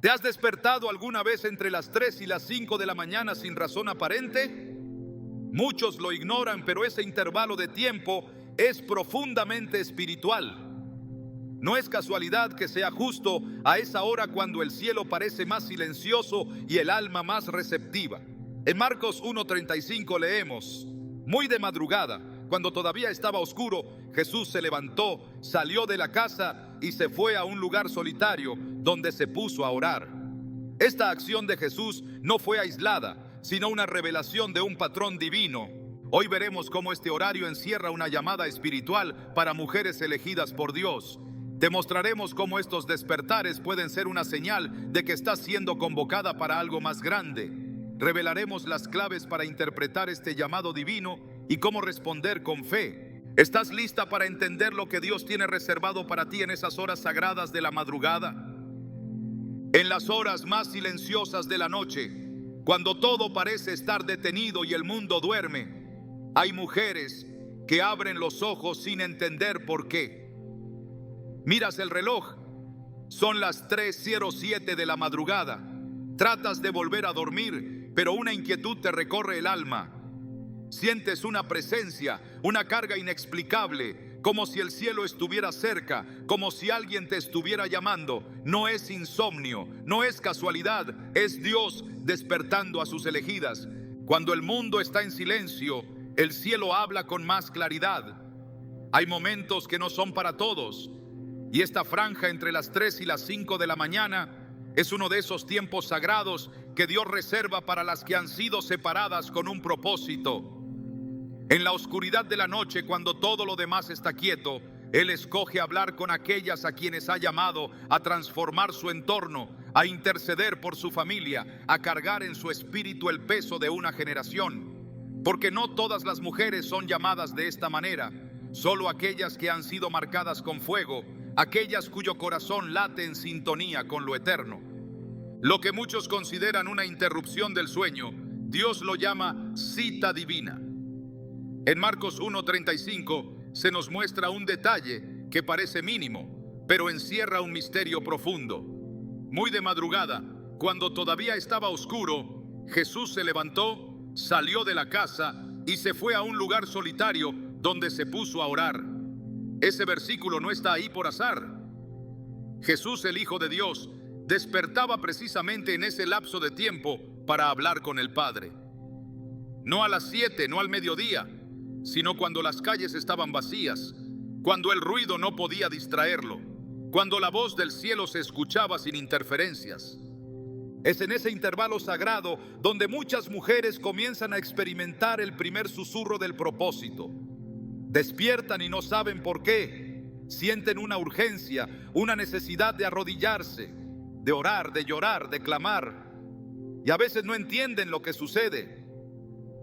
¿Te has despertado alguna vez entre las 3 y las 5 de la mañana sin razón aparente? Muchos lo ignoran, pero ese intervalo de tiempo es profundamente espiritual. No es casualidad que sea justo a esa hora cuando el cielo parece más silencioso y el alma más receptiva. En Marcos 1:35 leemos: muy de madrugada, cuando todavía estaba oscuro, Jesús se levantó, salió de la casa y se fue a un lugar solitario donde se puso a orar. Esta acción de Jesús no fue aislada, sino una revelación de un patrón divino. Hoy veremos cómo este horario encierra una llamada espiritual para mujeres elegidas por Dios. Demostraremos cómo estos despertares pueden ser una señal de que estás siendo convocada para algo más grande. Revelaremos las claves para interpretar este llamado divino y cómo responder con fe. ¿Estás lista para entender lo que Dios tiene reservado para ti en esas horas sagradas de la madrugada? En las horas más silenciosas de la noche, cuando todo parece estar detenido y el mundo duerme, hay mujeres que abren los ojos sin entender por qué. Miras el reloj, son las 3:07 de la madrugada. Tratas de volver a dormir, pero una inquietud te recorre el alma. Sientes una presencia, una carga inexplicable, como si el cielo estuviera cerca, como si alguien te estuviera llamando. No es insomnio, no es casualidad, es Dios despertando a sus elegidas. Cuando el mundo está en silencio, el cielo habla con más claridad. Hay momentos que no son para todos, y esta franja entre las 3 y las 5 de la mañana es uno de esos tiempos sagrados que Dios reserva para las que han sido separadas con un propósito. En la oscuridad de la noche, cuando todo lo demás está quieto, Él escoge hablar con aquellas a quienes ha llamado a transformar su entorno, a interceder por su familia, a cargar en su espíritu el peso de una generación. Porque no todas las mujeres son llamadas de esta manera, solo aquellas que han sido marcadas con fuego, aquellas cuyo corazón late en sintonía con lo eterno. Lo que muchos consideran una interrupción del sueño, Dios lo llama cita divina. En Marcos 1:35 se nos muestra un detalle que parece mínimo, pero encierra un misterio profundo. Muy de madrugada, cuando todavía estaba oscuro, Jesús se levantó, salió de la casa y se fue a un lugar solitario donde se puso a orar. Ese versículo no está ahí por azar. Jesús, el Hijo de Dios, despertaba precisamente en ese lapso de tiempo para hablar con el Padre. No a las 7, no al mediodía, sino cuando las calles estaban vacías, cuando el ruido no podía distraerlo, cuando la voz del cielo se escuchaba sin interferencias. Es en ese intervalo sagrado donde muchas mujeres comienzan a experimentar el primer susurro del propósito. Despiertan y no saben por qué. Sienten una urgencia, una necesidad de arrodillarse, de orar, de llorar, de clamar. Y a veces no entienden lo que sucede.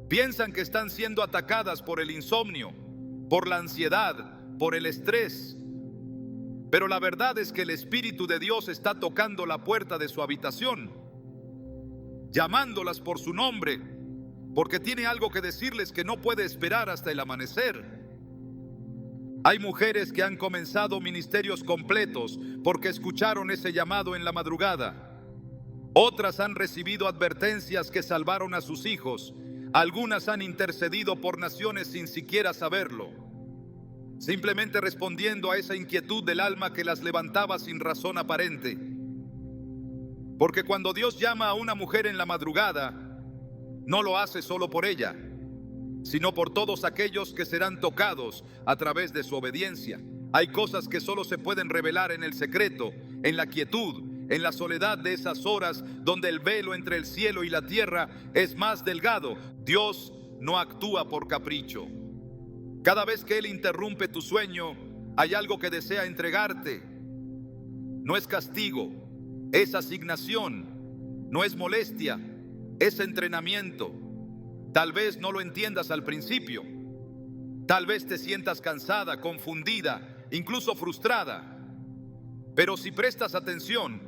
Piensan que están siendo atacadas por el insomnio, por la ansiedad, por el estrés. Pero la verdad es que el Espíritu de Dios está tocando la puerta de su habitación, llamándolas por su nombre, porque tiene algo que decirles que no puede esperar hasta el amanecer. Hay mujeres que han comenzado ministerios completos porque escucharon ese llamado en la madrugada. Otras han recibido advertencias que salvaron a sus hijos. Algunas han intercedido por naciones sin siquiera saberlo, simplemente respondiendo a esa inquietud del alma que las levantaba sin razón aparente. Porque cuando Dios llama a una mujer en la madrugada, no lo hace solo por ella, sino por todos aquellos que serán tocados a través de su obediencia. Hay cosas que solo se pueden revelar en el secreto, en la quietud, en la soledad de esas horas donde el velo entre el cielo y la tierra es más delgado. Dios no actúa por capricho. Cada vez que Él interrumpe tu sueño, hay algo que desea entregarte. No es castigo, es asignación, no es molestia, es entrenamiento. Tal vez no lo entiendas al principio. Tal vez te sientas cansada, confundida, incluso frustrada. Pero si prestas atención,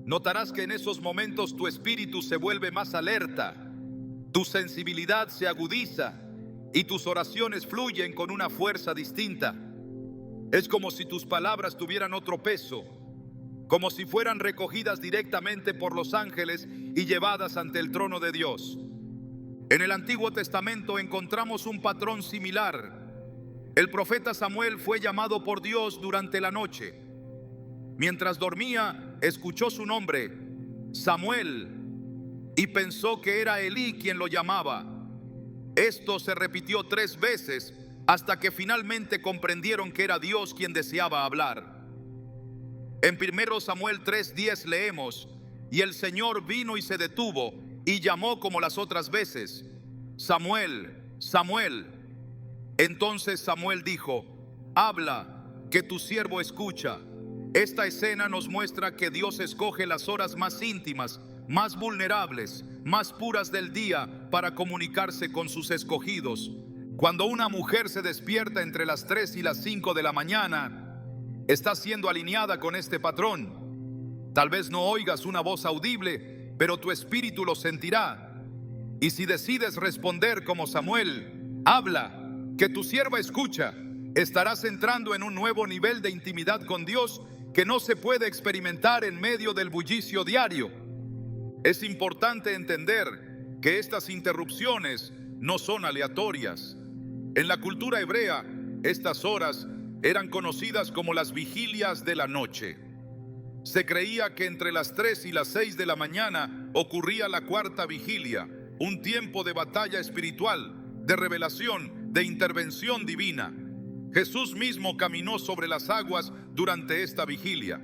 notarás que en esos momentos tu espíritu se vuelve más alerta, tu sensibilidad se agudiza y tus oraciones fluyen con una fuerza distinta. Es como si tus palabras tuvieran otro peso, como si fueran recogidas directamente por los ángeles y llevadas ante el trono de Dios. En el Antiguo Testamento encontramos un patrón similar. El profeta Samuel fue llamado por Dios durante la noche. Mientras dormía, escuchó su nombre, Samuel, y pensó que era Elí quien lo llamaba. Esto se repitió 3 veces hasta que finalmente comprendieron que era Dios quien deseaba hablar. En 1 Samuel 3:10 leemos: y el Señor vino y se detuvo y llamó como las otras veces, Samuel, Samuel. Entonces Samuel dijo: habla, que tu siervo escucha. Esta escena nos muestra que Dios escoge las horas más íntimas, más vulnerables, más puras del día para comunicarse con sus escogidos. Cuando una mujer se despierta entre las 3 y las 5 de la mañana, está siendo alineada con este patrón. Tal vez no oigas una voz audible, pero tu espíritu lo sentirá. Y si decides responder como Samuel, habla, que tu sierva escucha, estarás entrando en un nuevo nivel de intimidad con Dios que no se puede experimentar en medio del bullicio diario. Es importante entender que estas interrupciones no son aleatorias. En la cultura hebrea, estas horas eran conocidas como las vigilias de la noche. Se creía que entre las 3 y las 6 de la mañana ocurría la cuarta vigilia, un tiempo de batalla espiritual, de revelación, de intervención divina. Jesús mismo caminó sobre las aguas durante esta vigilia.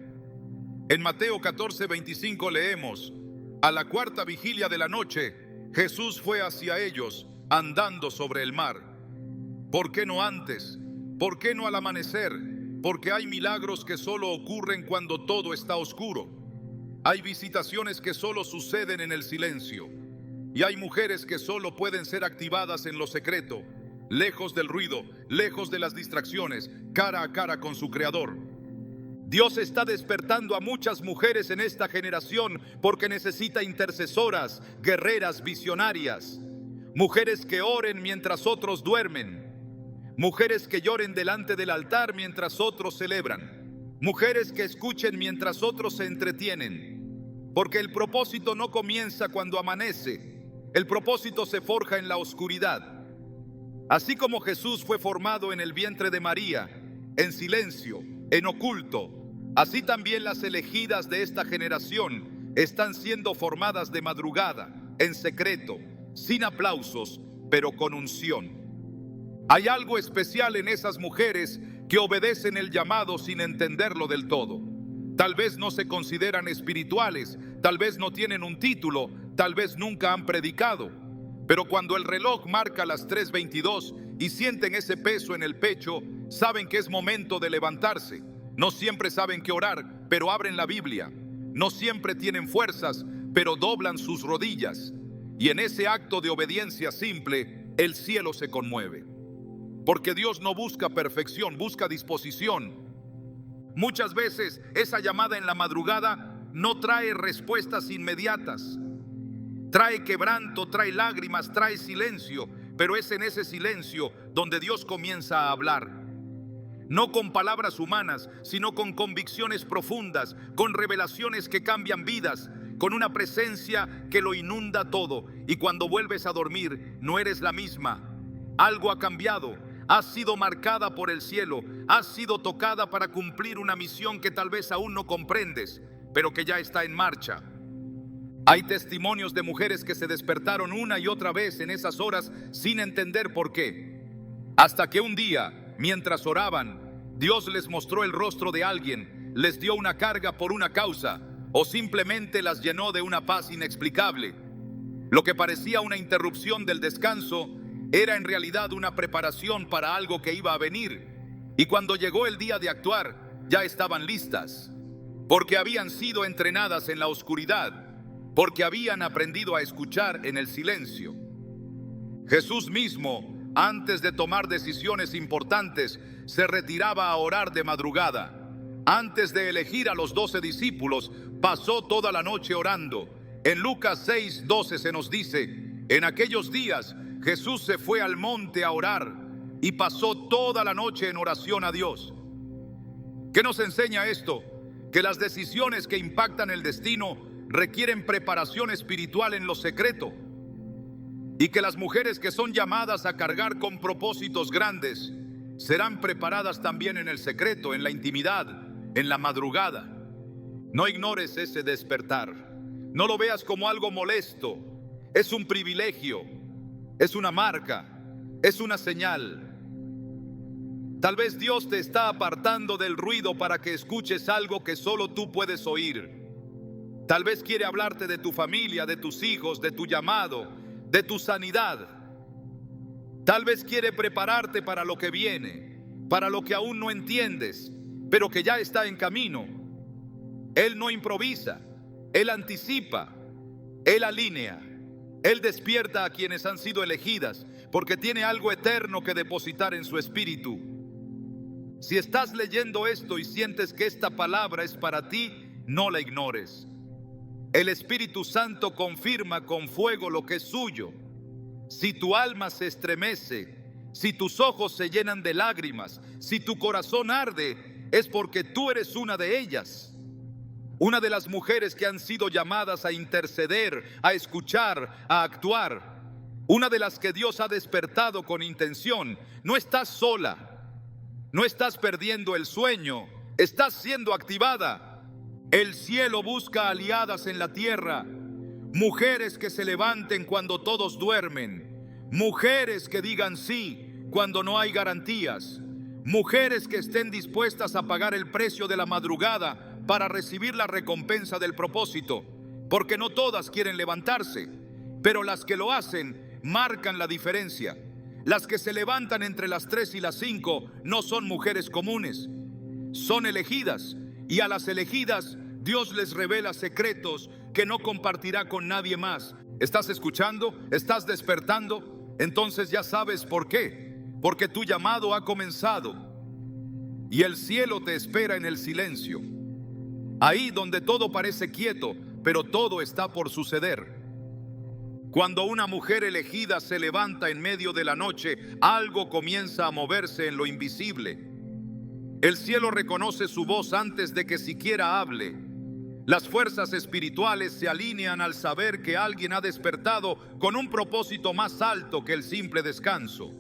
En Mateo 14:25 leemos: a la cuarta vigilia de la noche, Jesús fue hacia ellos andando sobre el mar. ¿Por qué no antes? ¿Por qué no al amanecer? Porque hay milagros que solo ocurren cuando todo está oscuro. Hay visitaciones que solo suceden en el silencio. Y hay mujeres que solo pueden ser activadas en lo secreto, lejos del ruido, lejos de las distracciones, cara a cara con su Creador. Dios está despertando a muchas mujeres en esta generación porque necesita intercesoras, guerreras, visionarias. Mujeres que oren mientras otros duermen. Mujeres que lloren delante del altar mientras otros celebran. Mujeres que escuchen mientras otros se entretienen. Porque el propósito no comienza cuando amanece. El propósito se forja en la oscuridad. Así como Jesús fue formado en el vientre de María, en silencio, en oculto, así también las elegidas de esta generación están siendo formadas de madrugada, en secreto, sin aplausos, pero con unción. Hay algo especial en esas mujeres que obedecen el llamado sin entenderlo del todo. Tal vez no se consideran espirituales, tal vez no tienen un título, tal vez nunca han predicado. Pero cuando el reloj marca las 3:22 y sienten ese peso en el pecho, saben que es momento de levantarse. No siempre saben qué orar, pero abren la Biblia. No siempre tienen fuerzas, pero doblan sus rodillas. Y en ese acto de obediencia simple, el cielo se conmueve. Porque Dios no busca perfección, busca disposición. Muchas veces esa llamada en la madrugada no trae respuestas inmediatas. Trae quebranto, trae lágrimas, trae silencio, pero es en ese silencio donde Dios comienza a hablar. No con palabras humanas, sino con convicciones profundas, con revelaciones que cambian vidas, con una presencia que lo inunda todo. Y cuando vuelves a dormir, no eres la misma. Algo ha cambiado. Has sido marcada por el cielo. Has sido tocada para cumplir una misión que tal vez aún no comprendes, pero que ya está en marcha. Hay testimonios de mujeres que se despertaron una y otra vez en esas horas sin entender por qué. Hasta que un día, mientras oraban, Dios les mostró el rostro de alguien, les dio una carga por una causa, o simplemente las llenó de una paz inexplicable. Lo que parecía una interrupción del descanso era en realidad una preparación para algo que iba a venir. Y cuando llegó el día de actuar, ya estaban listas, porque habían sido entrenadas en la oscuridad, porque habían aprendido a escuchar en el silencio. Jesús mismo, antes de tomar decisiones importantes, se retiraba a orar de madrugada. Antes de elegir a los 12 discípulos, pasó toda la noche orando. En Lucas 6:12 se nos dice: en aquellos días Jesús se fue al monte a orar y pasó toda la noche en oración a Dios. ¿Qué nos enseña esto? que las decisiones que impactan el destino requieren preparación espiritual en lo secreto, y que las mujeres que son llamadas a cargar con propósitos grandes serán preparadas también en el secreto, en la intimidad, en la madrugada. No ignores ese despertar. No lo veas como algo molesto. Es un privilegio, es una marca, es una señal. Tal vez Dios te está apartando del ruido para que escuches algo que solo tú puedes oír. Tal vez quiere hablarte de tu familia, de tus hijos, de tu llamado, de tu sanidad. Tal vez quiere prepararte para lo que viene, para lo que aún no entiendes, pero que ya está en camino. Él no improvisa, Él anticipa, Él alinea, Él despierta a quienes han sido elegidas, porque tiene algo eterno que depositar en su espíritu. Si estás leyendo esto y sientes que esta palabra es para ti, no la ignores. El Espíritu Santo confirma con fuego lo que es suyo. Si tu alma se estremece, si tus ojos se llenan de lágrimas, si tu corazón arde, es porque tú eres una de ellas. Una de las mujeres que han sido llamadas a interceder, a escuchar, a actuar. Una de las que Dios ha despertado con intención. No estás sola. No estás perdiendo el sueño. Estás siendo activada. El cielo busca aliadas en la tierra. Mujeres que se levanten cuando todos duermen. Mujeres que digan sí cuando no hay garantías. Mujeres que estén dispuestas a pagar el precio de la madrugada para recibir la recompensa del propósito. Porque no todas quieren levantarse, pero las que lo hacen marcan la diferencia. Las que se levantan entre las 3 y las 5 no son mujeres comunes. Son elegidas, y a las elegidas Dios les revela secretos que no compartirá con nadie más. ¿Estás escuchando? ¿Estás despertando? Entonces ya sabes por qué. Porque tu llamado ha comenzado y el cielo te espera en el silencio. Ahí donde todo parece quieto, pero todo está por suceder. Cuando una mujer elegida se levanta en medio de la noche, algo comienza a moverse en lo invisible. El cielo reconoce su voz antes de que siquiera hable. Las fuerzas espirituales se alinean al saber que alguien ha despertado con un propósito más alto que el simple descanso.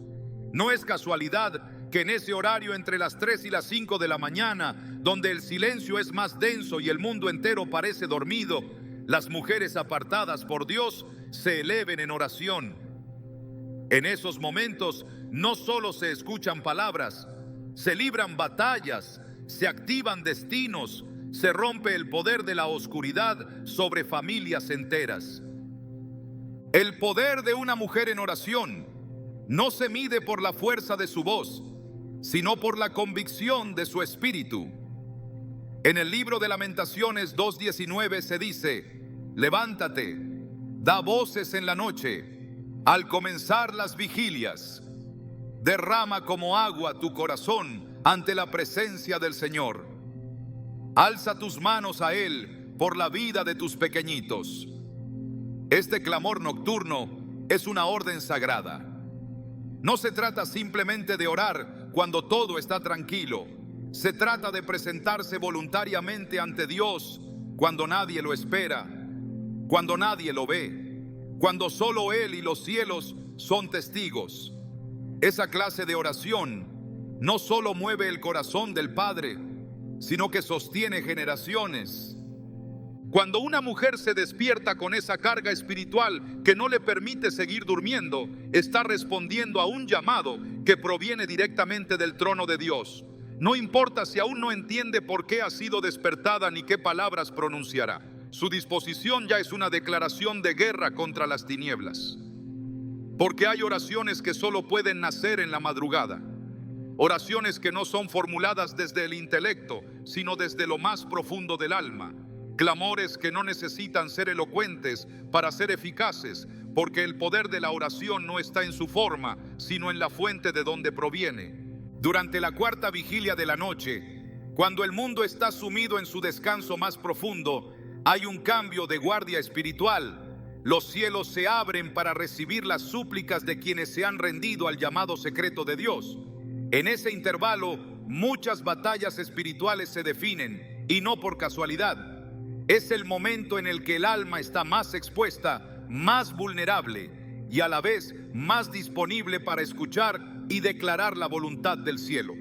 No es casualidad que en ese horario entre las 3 y las 5 de la mañana, donde el silencio es más denso y el mundo entero parece dormido, las mujeres apartadas por Dios se eleven en oración. En esos momentos no solo se escuchan palabras, se libran batallas, se activan destinos, se rompe el poder de la oscuridad sobre familias enteras. El poder de una mujer en oración no se mide por la fuerza de su voz, sino por la convicción de su espíritu. En el libro de Lamentaciones 2:19 se dice: levántate, da voces en la noche, al comenzar las vigilias. Derrama como agua tu corazón ante la presencia del Señor. Alza tus manos a Él por la vida de tus pequeñitos. Este clamor nocturno es una orden sagrada. No se trata simplemente de orar cuando todo está tranquilo. Se trata de presentarse voluntariamente ante Dios cuando nadie lo espera, cuando nadie lo ve, cuando solo Él y los cielos son testigos. Esa clase de oración no solo mueve el corazón del Padre, sino que sostiene generaciones. Cuando una mujer se despierta con esa carga espiritual que no le permite seguir durmiendo, está respondiendo a un llamado que proviene directamente del trono de Dios. No importa si aún no entiende por qué ha sido despertada ni qué palabras pronunciará. Su disposición ya es una declaración de guerra contra las tinieblas. Porque hay oraciones que solo pueden nacer en la madrugada. Oraciones que no son formuladas desde el intelecto, sino desde lo más profundo del alma. Clamores que no necesitan ser elocuentes para ser eficaces, porque el poder de la oración no está en su forma, sino en la fuente de donde proviene. Durante la cuarta vigilia de la noche, cuando el mundo está sumido en su descanso más profundo, hay un cambio de guardia espiritual. Los cielos se abren para recibir las súplicas de quienes se han rendido al llamado secreto de Dios. En ese intervalo, muchas batallas espirituales se definen y no por casualidad. Es el momento en el que el alma está más expuesta, más vulnerable y a la vez más disponible para escuchar y declarar la voluntad del cielo.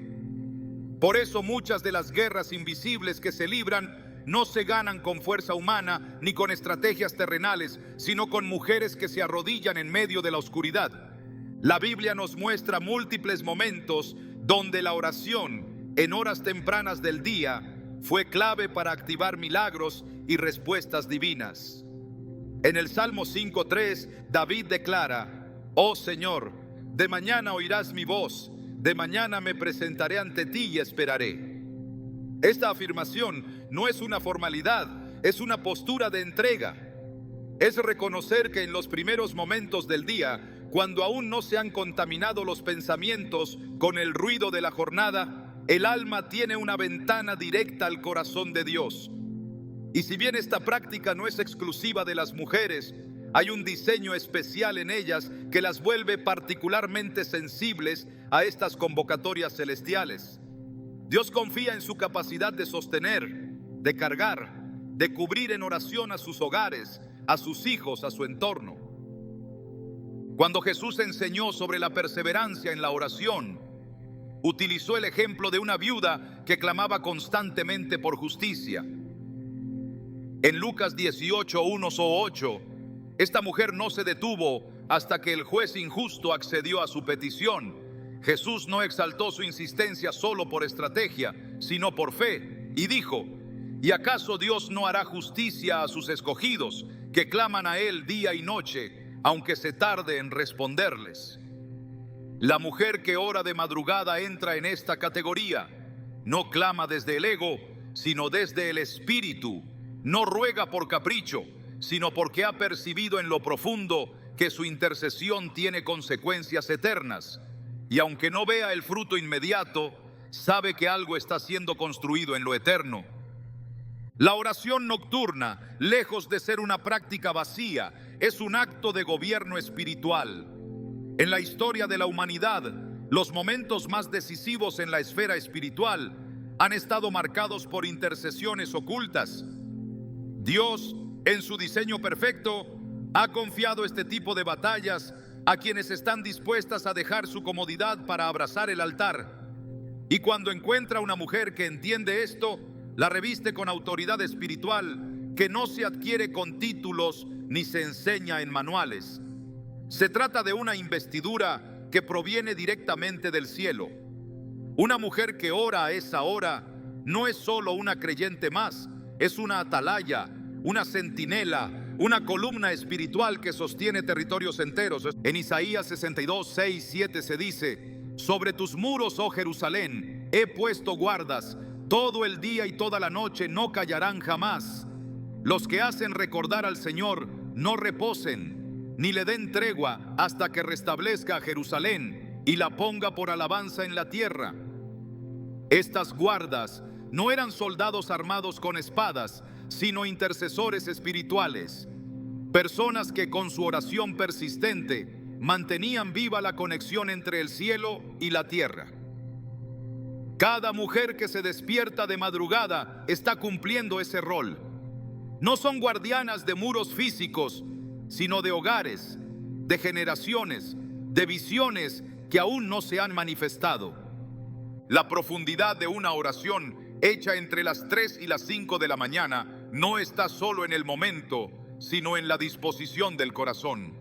Por eso muchas de las guerras invisibles que se libran no se ganan con fuerza humana ni con estrategias terrenales, sino con mujeres que se arrodillan en medio de la oscuridad. La Biblia nos muestra múltiples momentos donde la oración en horas tempranas del día fue clave para activar milagros y respuestas divinas. En el Salmo 5:3, David declara: Oh Señor, de mañana oirás mi voz, de mañana me presentaré ante ti y esperaré. Esta afirmación no es una formalidad, es una postura de entrega. Es reconocer que en los primeros momentos del día, cuando aún no se han contaminado los pensamientos con el ruido de la jornada, el alma tiene una ventana directa al corazón de Dios. Y si bien esta práctica no es exclusiva de las mujeres, hay un diseño especial en ellas que las vuelve particularmente sensibles a estas convocatorias celestiales. Dios confía en su capacidad de sostener, de cargar, de cubrir en oración a sus hogares, a sus hijos, a su entorno. Cuando Jesús enseñó sobre la perseverancia en la oración, utilizó el ejemplo de una viuda que clamaba constantemente por justicia. En Lucas 18:1-8, esta mujer no se detuvo hasta que el juez injusto accedió a su petición. Jesús no exaltó su insistencia solo por estrategia, sino por fe, y dijo: ¿Y acaso Dios no hará justicia a sus escogidos, que claman a Él día y noche, aunque se tarde en responderles? La mujer que ora de madrugada entra en esta categoría. No clama desde el ego, sino desde el espíritu. No ruega por capricho, sino porque ha percibido en lo profundo que su intercesión tiene consecuencias eternas. Y aunque no vea el fruto inmediato, sabe que algo está siendo construido en lo eterno. La oración nocturna, lejos de ser una práctica vacía, es un acto de gobierno espiritual. En la historia de la humanidad, los momentos más decisivos en la esfera espiritual han estado marcados por intercesiones ocultas. Dios, en su diseño perfecto, ha confiado este tipo de batallas a quienes están dispuestas a dejar su comodidad para abrazar el altar. Y cuando encuentra una mujer que entiende esto, la reviste con autoridad espiritual que no se adquiere con títulos ni se enseña en manuales. Se trata de una investidura que proviene directamente del cielo. Una mujer que ora a esa hora no es solo una creyente más, es una atalaya, una centinela, una columna espiritual que sostiene territorios enteros. En Isaías 62:6-7 se dice: Sobre tus muros, oh Jerusalén, he puesto guardas, todo el día y toda la noche no callarán jamás. Los que hacen recordar al Señor no reposen, ni le den tregua hasta que restablezca a Jerusalén y la ponga por alabanza en la tierra. Estas guardas no eran soldados armados con espadas, sino intercesores espirituales, personas que con su oración persistente mantenían viva la conexión entre el cielo y la tierra. Cada mujer que se despierta de madrugada está cumpliendo ese rol. No son guardianas de muros físicos, sino de hogares, de generaciones, de visiones que aún no se han manifestado. La profundidad de una oración hecha entre las 3 y las 5 de la mañana no está solo en el momento, sino en la disposición del corazón.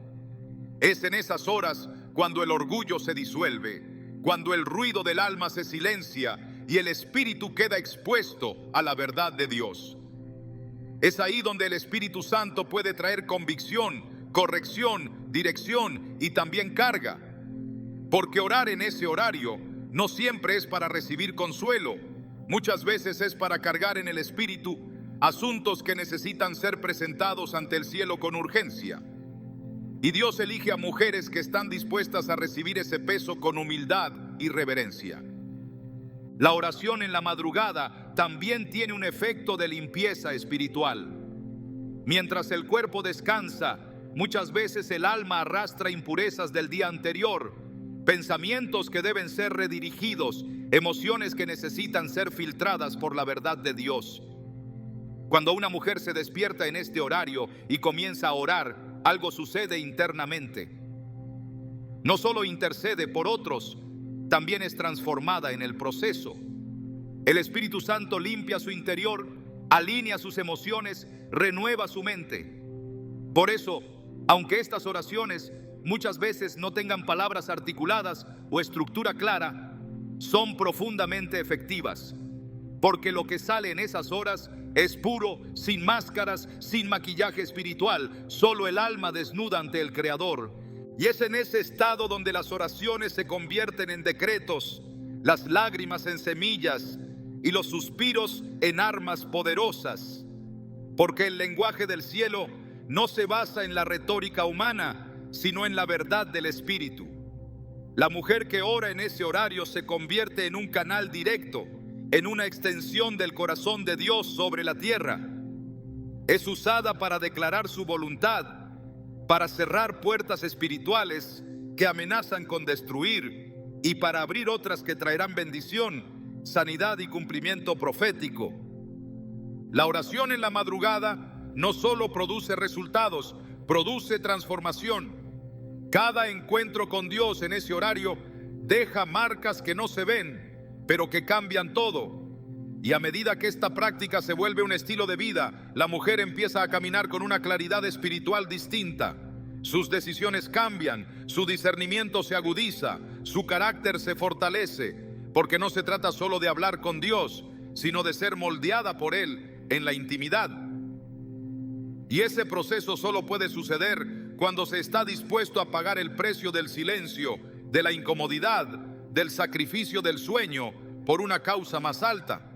Es en esas horas cuando el orgullo se disuelve, cuando el ruido del alma se silencia y el espíritu queda expuesto a la verdad de Dios. Es ahí donde el Espíritu Santo puede traer convicción, corrección, dirección y también carga. Porque orar en ese horario no siempre es para recibir consuelo. Muchas veces es para cargar en el espíritu asuntos que necesitan ser presentados ante el cielo con urgencia. Y Dios elige a mujeres que están dispuestas a recibir ese peso con humildad y reverencia. La oración en la madrugada también tiene un efecto de limpieza espiritual. Mientras el cuerpo descansa, muchas veces el alma arrastra impurezas del día anterior, pensamientos que deben ser redirigidos, emociones que necesitan ser filtradas por la verdad de Dios. Cuando una mujer se despierta en este horario y comienza a orar, algo sucede internamente. No solo intercede por otros, también es transformada en el proceso. El Espíritu Santo limpia su interior, alinea sus emociones, renueva su mente. Por eso, aunque estas oraciones muchas veces no tengan palabras articuladas o estructura clara, son profundamente efectivas, porque lo que sale en esas horas es puro, sin máscaras, sin maquillaje espiritual, solo el alma desnuda ante el Creador. Y es en ese estado donde las oraciones se convierten en decretos, las lágrimas en semillas y los suspiros en armas poderosas. Porque el lenguaje del cielo no se basa en la retórica humana, sino en la verdad del Espíritu. La mujer que ora en ese horario se convierte en un canal directo, en una extensión del corazón de Dios sobre la tierra. Es usada para declarar su voluntad, para cerrar puertas espirituales que amenazan con destruir y para abrir otras que traerán bendición, sanidad y cumplimiento profético. La oración en la madrugada no solo produce resultados, produce transformación. Cada encuentro con Dios en ese horario deja marcas que no se ven, pero que cambian todo. Y a medida que esta práctica se vuelve un estilo de vida, la mujer empieza a caminar con una claridad espiritual distinta. Sus decisiones cambian, su discernimiento se agudiza, su carácter se fortalece, porque no se trata solo de hablar con Dios, sino de ser moldeada por Él en la intimidad. Y ese proceso solo puede suceder cuando se está dispuesto a pagar el precio del silencio, de la incomodidad, del sacrificio del sueño por una causa más alta.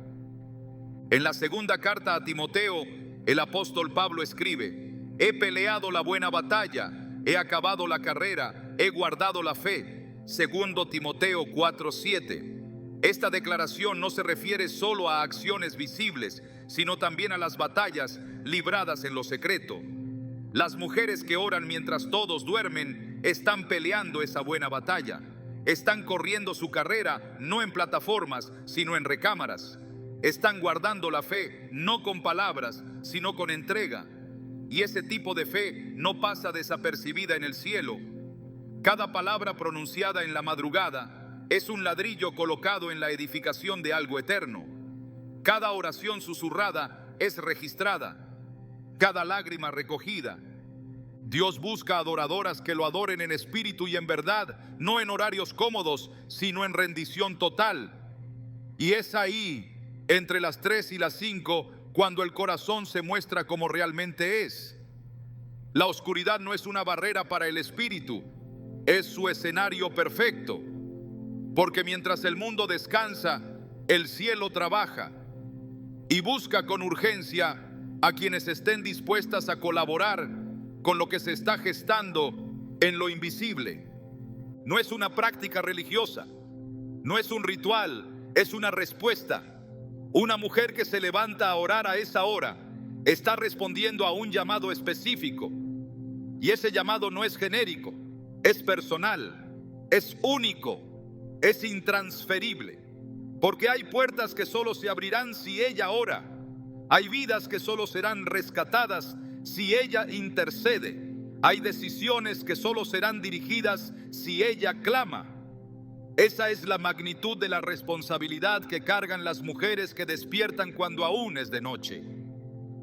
En la segunda carta a Timoteo, el apóstol Pablo escribe: he peleado la buena batalla, he acabado la carrera, he guardado la fe. Segundo Timoteo 4:7. Esta declaración no se refiere solo a acciones visibles, sino también a las batallas libradas en lo secreto. Las mujeres que oran mientras todos duermen están peleando esa buena batalla. Están corriendo su carrera no en plataformas, sino en recámaras. Están guardando la fe no con palabras, sino con entrega. Y ese tipo de fe no pasa desapercibida en el cielo. Cada palabra pronunciada en la madrugada es un ladrillo colocado en la edificación de algo eterno. Cada oración susurrada es registrada, cada lágrima recogida. Dios busca adoradoras que lo adoren en espíritu y en verdad, no en horarios cómodos, sino en rendición total. Y es ahí, entre las 3 y las 5, cuando el corazón se muestra como realmente es. La oscuridad no es una barrera para el espíritu, es su escenario perfecto. Porque mientras el mundo descansa, el cielo trabaja y busca con urgencia a quienes estén dispuestas a colaborar con lo que se está gestando en lo invisible. No es una práctica religiosa, no es un ritual, es una respuesta. Una mujer que se levanta a orar a esa hora está respondiendo a un llamado específico. Y ese llamado no es genérico, es personal, es único, es intransferible. Porque hay puertas que solo se abrirán si ella ora. Hay vidas que solo serán rescatadas si ella intercede. Hay decisiones que solo serán dirigidas si ella clama. Esa es la magnitud de la responsabilidad que cargan las mujeres que despiertan cuando aún es de noche.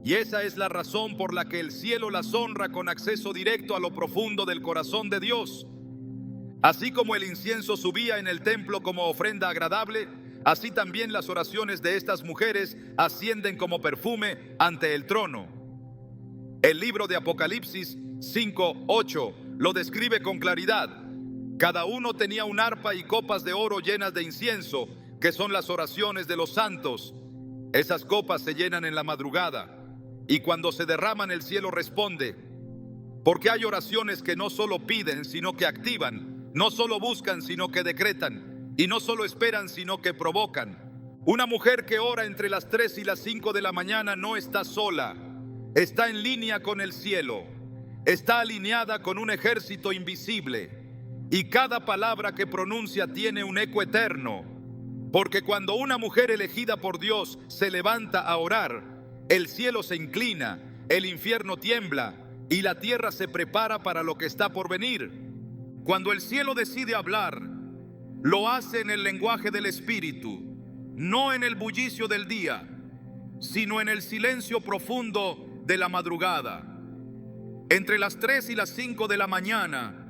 Y esa es la razón por la que el cielo las honra con acceso directo a lo profundo del corazón de Dios. Así como el incienso subía en el templo como ofrenda agradable, así también las oraciones de estas mujeres ascienden como perfume ante el trono. El libro de Apocalipsis 5:8 lo describe con claridad. Cada uno tenía un arpa y copas de oro llenas de incienso, que son las oraciones de los santos. Esas copas se llenan en la madrugada, y cuando se derraman el cielo responde. Porque hay oraciones que no solo piden, sino que activan, no solo buscan, sino que decretan, y no solo esperan, sino que provocan. Una mujer que ora entre las 3 y las 5 de la mañana no está sola, está en línea con el cielo, está alineada con un ejército invisible. Y cada palabra que pronuncia tiene un eco eterno, porque cuando una mujer elegida por Dios se levanta a orar, El cielo se inclina, el infierno tiembla y la tierra se prepara para lo que está por venir. Cuando el cielo decide hablar, lo hace en el lenguaje del Espíritu, no en el bullicio del día, sino en el silencio profundo de la madrugada. Entre las 3 y las 5 de la mañana,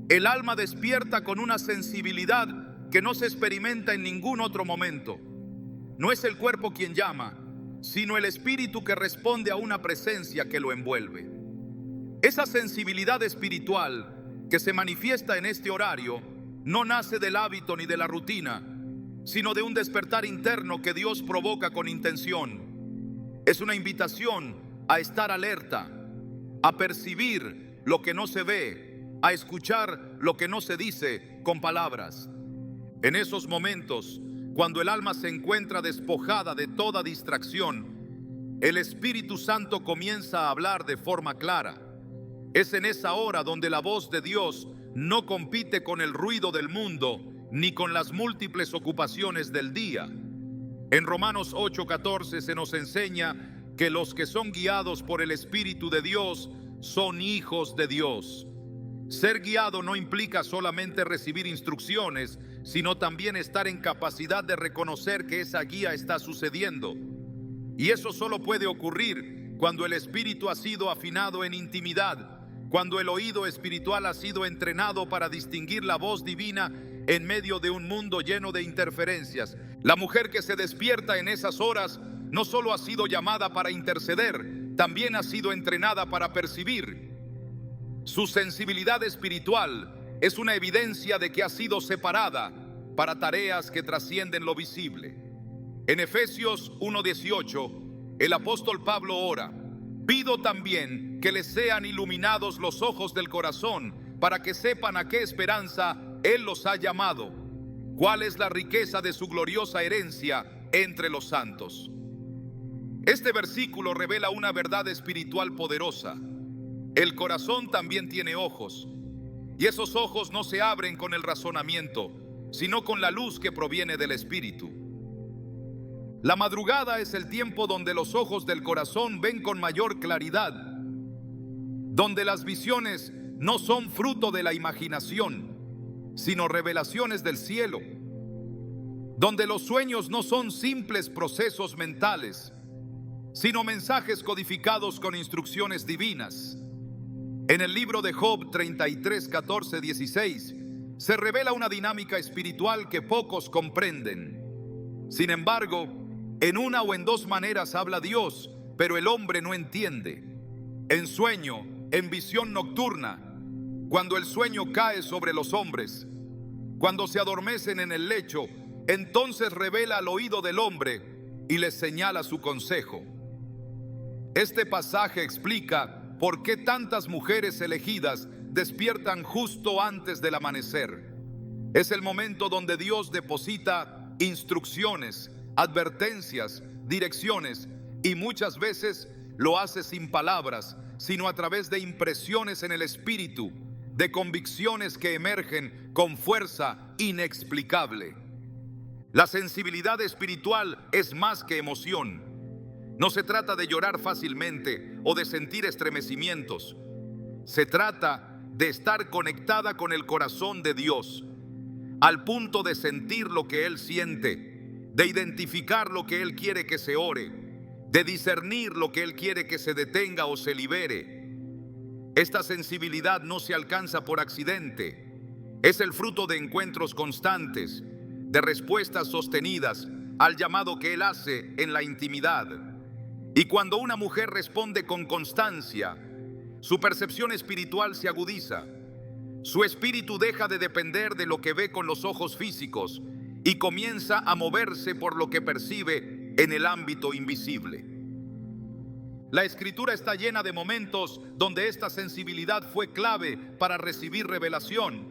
el alma despierta con una sensibilidad que no se experimenta en ningún otro momento. No es el cuerpo quien llama, sino el espíritu que responde a una presencia que lo envuelve. Esa sensibilidad espiritual que se manifiesta en este horario no nace del hábito ni de la rutina, sino de un despertar interno que Dios provoca con intención. Es una invitación a estar alerta, a percibir lo que no se ve, a escuchar lo que no se dice con palabras. En esos momentos, cuando el alma se encuentra despojada de toda distracción, el Espíritu Santo comienza a hablar de forma clara. Es en esa hora donde la voz de Dios no compite con el ruido del mundo ni con las múltiples ocupaciones del día. En Romanos 8:14 se nos enseña que los que son guiados por el Espíritu de Dios son hijos de Dios. Ser guiado no implica solamente recibir instrucciones, sino también estar en capacidad de reconocer que esa guía está sucediendo. Y eso solo puede ocurrir cuando el espíritu ha sido afinado en intimidad, cuando el oído espiritual ha sido entrenado para distinguir la voz divina en medio de un mundo lleno de interferencias. La mujer que se despierta en esas horas no solo ha sido llamada para interceder, también ha sido entrenada para percibir. Su sensibilidad espiritual es una evidencia de que ha sido separada para tareas que trascienden lo visible. En Efesios 1:18, el apóstol Pablo ora: pido también que les sean iluminados los ojos del corazón para que sepan a qué esperanza Él los ha llamado, cuál es la riqueza de su gloriosa herencia entre los santos. Este versículo revela una verdad espiritual poderosa. El corazón también tiene ojos, y esos ojos no se abren con el razonamiento, sino con la luz que proviene del Espíritu. La madrugada es el tiempo donde los ojos del corazón ven con mayor claridad, donde las visiones no son fruto de la imaginación, sino revelaciones del cielo, donde los sueños no son simples procesos mentales, sino mensajes codificados con instrucciones divinas. En el libro de Job 33, 14, 16 se revela una dinámica espiritual que pocos comprenden. Sin embargo, en una o en dos maneras habla Dios, pero el hombre no entiende. En sueño, en visión nocturna, cuando el sueño cae sobre los hombres, cuando se adormecen en el lecho, entonces revela al oído del hombre y les señala su consejo. Este pasaje explica por qué tantas mujeres elegidas despiertan justo antes del amanecer. Es el momento donde Dios deposita instrucciones, advertencias, direcciones, y muchas veces lo hace sin palabras, sino a través de impresiones en el espíritu, de convicciones que emergen con fuerza inexplicable. La sensibilidad espiritual es más que emoción. No se trata de llorar fácilmente o de sentir estremecimientos. Se trata de estar conectada con el corazón de Dios, al punto de sentir lo que Él siente, de identificar lo que Él quiere que se ore, de discernir lo que Él quiere que se detenga o se libere. Esta sensibilidad no se alcanza por accidente. Es el fruto de encuentros constantes, de respuestas sostenidas al llamado que Él hace en la intimidad. Y cuando una mujer responde con constancia, su percepción espiritual se agudiza. Su espíritu deja de depender de lo que ve con los ojos físicos y comienza a moverse por lo que percibe en el ámbito invisible. La Escritura está llena de momentos donde esta sensibilidad fue clave para recibir revelación.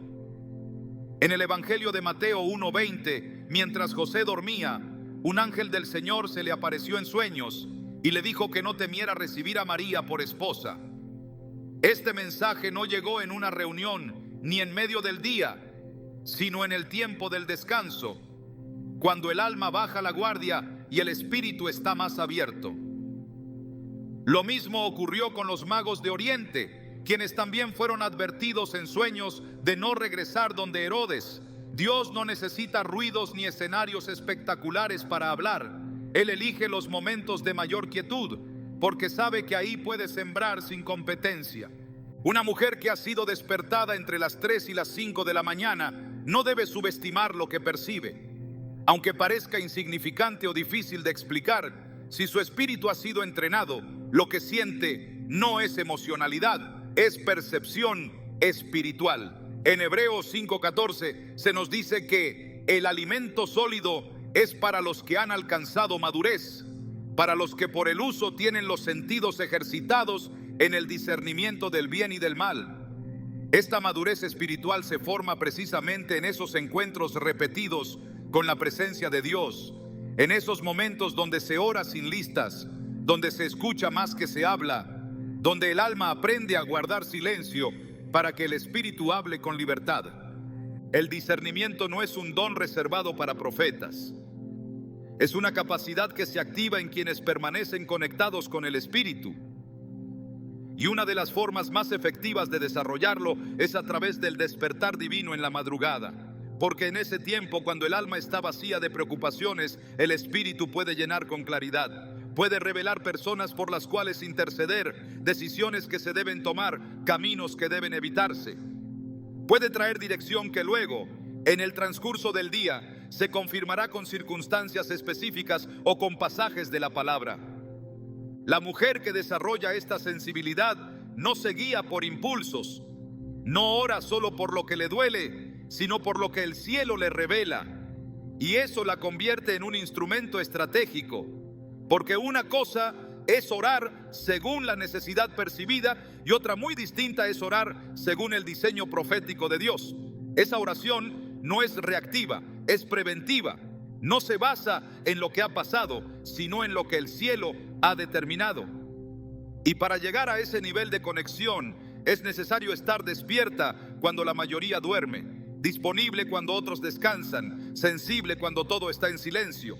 En el Evangelio de Mateo 1:20, mientras José dormía, un ángel del Señor se le apareció en sueños y le dijo que no temiera recibir a María por esposa. Este mensaje no llegó en una reunión ni en medio del día, sino en el tiempo del descanso, cuando el alma baja la guardia y el espíritu está más abierto. Lo mismo ocurrió con los magos de Oriente, quienes también fueron advertidos en sueños de no regresar donde Herodes. Dios no necesita ruidos ni escenarios espectaculares para hablar. Él elige los momentos de mayor quietud, porque sabe que ahí puede sembrar sin competencia. Una mujer que ha sido despertada entre las 3 y las 5 de la mañana no debe subestimar lo que percibe. Aunque parezca insignificante o difícil de explicar, si su espíritu ha sido entrenado, lo que siente no es emocionalidad, es percepción espiritual. En Hebreos 5:14 se nos dice que el alimento sólido es para los que han alcanzado madurez, para los que por el uso tienen los sentidos ejercitados en el discernimiento del bien y del mal. Esta madurez espiritual se forma precisamente en esos encuentros repetidos con la presencia de Dios, en esos momentos donde se ora sin listas, donde se escucha más que se habla, donde el alma aprende a guardar silencio para que el espíritu hable con libertad. El discernimiento no es un don reservado para profetas. Es una capacidad que se activa en quienes permanecen conectados con el espíritu. Y una de las formas más efectivas de desarrollarlo es a través del despertar divino en la madrugada. Porque en ese tiempo, cuando el alma está vacía de preocupaciones, el espíritu puede llenar con claridad. Puede revelar personas por las cuales interceder, decisiones que se deben tomar, caminos que deben evitarse. Puede traer dirección que luego, en el transcurso del día, se confirmará con circunstancias específicas o con pasajes de la palabra. La mujer que desarrolla esta sensibilidad no se guía por impulsos, no ora solo por lo que le duele, sino por lo que el cielo le revela. Y eso la convierte en un instrumento estratégico, porque una cosa es orar según la necesidad percibida y otra muy distinta es orar según el diseño profético de Dios. Esa oración no es reactiva, es preventiva. No se basa en lo que ha pasado, sino en lo que el cielo ha determinado. Y para llegar a ese nivel de conexión es necesario estar despierta cuando la mayoría duerme, disponible cuando otros descansan, sensible cuando todo está en silencio.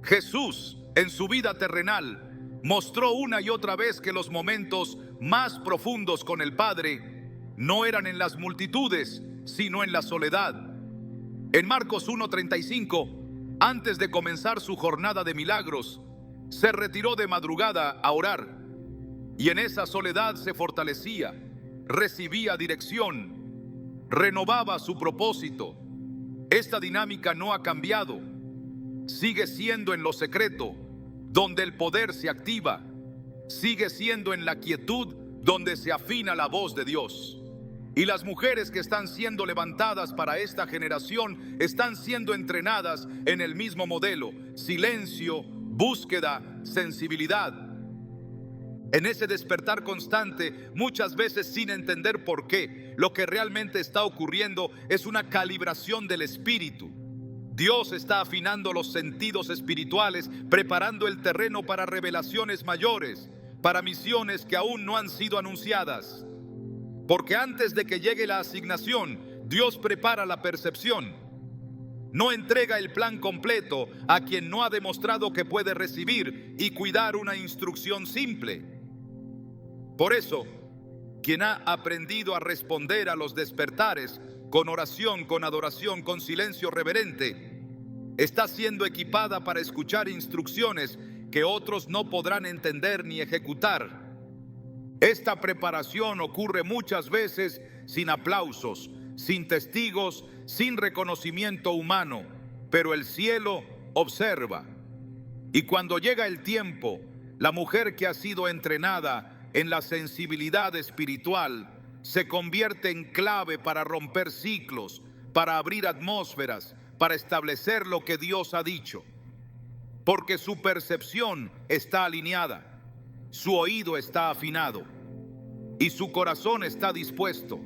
Jesús, en su vida terrenal, mostró una y otra vez que los momentos más profundos con el Padre no eran en las multitudes, sino en la soledad. En Marcos 1:35, antes de comenzar su jornada de milagros, se retiró de madrugada a orar, y en esa soledad se fortalecía, recibía dirección, renovaba su propósito. Esta dinámica no ha cambiado, sigue siendo en lo secreto, donde el poder se activa, sigue siendo en la quietud, donde se afina la voz de Dios. Y las mujeres que están siendo levantadas para esta generación están siendo entrenadas en el mismo modelo: silencio, búsqueda, sensibilidad. En ese despertar constante, muchas veces sin entender por qué, lo que realmente está ocurriendo es una calibración del espíritu. Dios está afinando los sentidos espirituales, preparando el terreno para revelaciones mayores, para misiones que aún no han sido anunciadas. Porque antes de que llegue la asignación, Dios prepara la percepción. No entrega el plan completo a quien no ha demostrado que puede recibir y cuidar una instrucción simple. Por eso, quien ha aprendido a responder a los despertares con oración, con adoración, con silencio reverente, está siendo equipada para escuchar instrucciones que otros no podrán entender ni ejecutar. Esta preparación ocurre muchas veces sin aplausos, sin testigos, sin reconocimiento humano, pero el cielo observa. Y cuando llega el tiempo, la mujer que ha sido entrenada en la sensibilidad espiritual se convierte en clave para romper ciclos, para abrir atmósferas, para establecer lo que Dios ha dicho. Porque su percepción está alineada, su oído está afinado y su corazón está dispuesto.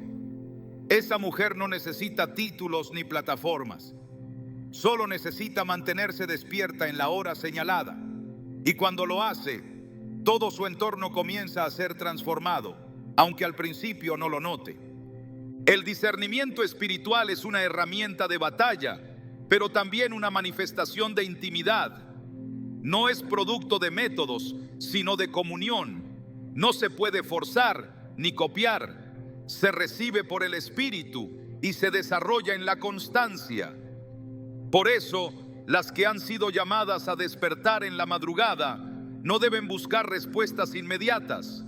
Esa mujer no necesita títulos ni plataformas, solo necesita mantenerse despierta en la hora señalada. Y cuando lo hace, todo su entorno comienza a ser transformado, aunque al principio no lo note. El discernimiento espiritual es una herramienta de batalla, pero también una manifestación de intimidad. No es producto de métodos, sino de comunión. No se puede forzar ni copiar. Se recibe por el Espíritu y se desarrolla en la constancia. Por eso, las que han sido llamadas a despertar en la madrugada no deben buscar respuestas inmediatas.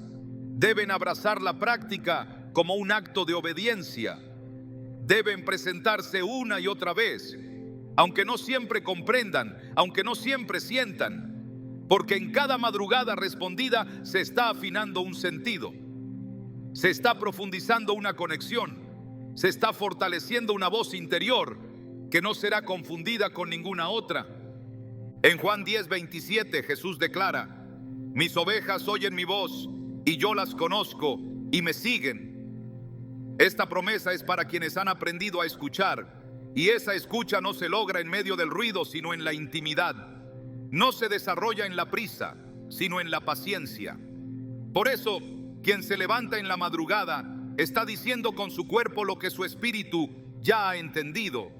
Deben abrazar la práctica como un acto de obediencia. Deben presentarse una y otra vez, aunque no siempre comprendan, aunque no siempre sientan, porque en cada madrugada respondida se está afinando un sentido, se está profundizando una conexión, se está fortaleciendo una voz interior que no será confundida con ninguna otra. En Juan 10:27 Jesús declara: mis ovejas oyen mi voz y yo las conozco y me siguen. Esta promesa es para quienes han aprendido a escuchar, y esa escucha no se logra en medio del ruido, sino en la intimidad. No se desarrolla en la prisa, sino en la paciencia. Por eso, quien se levanta en la madrugada está diciendo con su cuerpo lo que su espíritu ya ha entendido: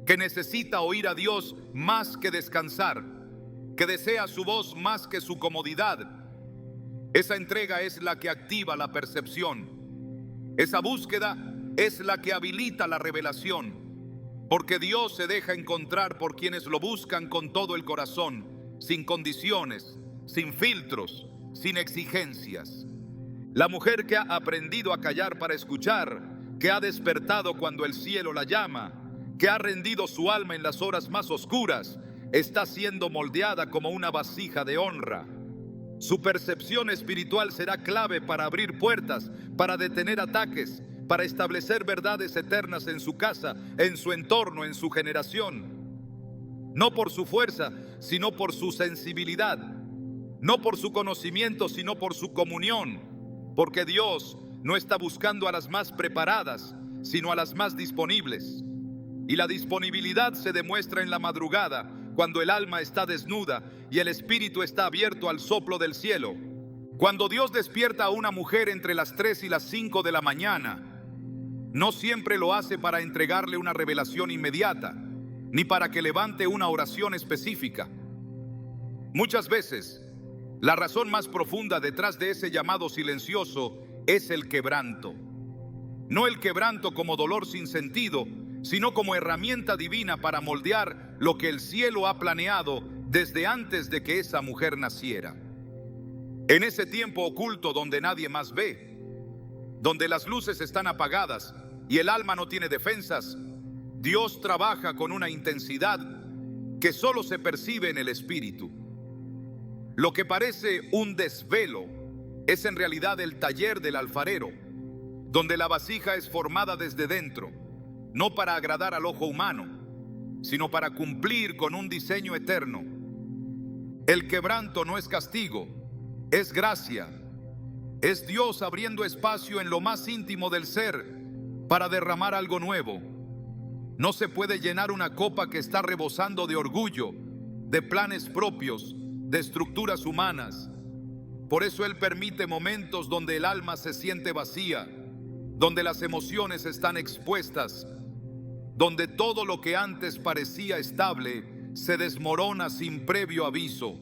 que necesita oír a Dios más que descansar, que desea su voz más que su comodidad. Esa entrega es la que activa la percepción. Esa búsqueda es la que habilita la revelación, porque Dios se deja encontrar por quienes lo buscan con todo el corazón, sin condiciones, sin filtros, sin exigencias. La mujer que ha aprendido a callar para escuchar, que ha despertado cuando el cielo la llama, que ha rendido su alma en las horas más oscuras, está siendo moldeada como una vasija de honra. Su percepción espiritual será clave para abrir puertas, para detener ataques, para establecer verdades eternas en su casa, en su entorno, en su generación. No por su fuerza, sino por su sensibilidad. No por su conocimiento, sino por su comunión. Porque Dios no está buscando a las más preparadas, sino a las más disponibles. Y la disponibilidad se demuestra en la madrugada, cuando el alma está desnuda y el espíritu está abierto al soplo del cielo. Cuando Dios despierta a una mujer entre las 3 y las 5 de la mañana, no siempre lo hace para entregarle una revelación inmediata, ni para que levante una oración específica. Muchas veces, la razón más profunda detrás de ese llamado silencioso es el quebranto. No el quebranto como dolor sin sentido, sino como herramienta divina para moldear lo que el cielo ha planeado desde antes de que esa mujer naciera. En ese tiempo oculto donde nadie más ve, donde las luces están apagadas y el alma no tiene defensas, Dios trabaja con una intensidad que solo se percibe en el espíritu. Lo que parece un desvelo es en realidad el taller del alfarero, donde la vasija es formada desde dentro, no para agradar al ojo humano, sino para cumplir con un diseño eterno. El quebranto no es castigo, es gracia. Es Dios abriendo espacio en lo más íntimo del ser para derramar algo nuevo. No se puede llenar una copa que está rebosando de orgullo, de planes propios, de estructuras humanas. Por eso Él permite momentos donde el alma se siente vacía, donde las emociones están expuestas, donde todo lo que antes parecía estable se desmorona sin previo aviso,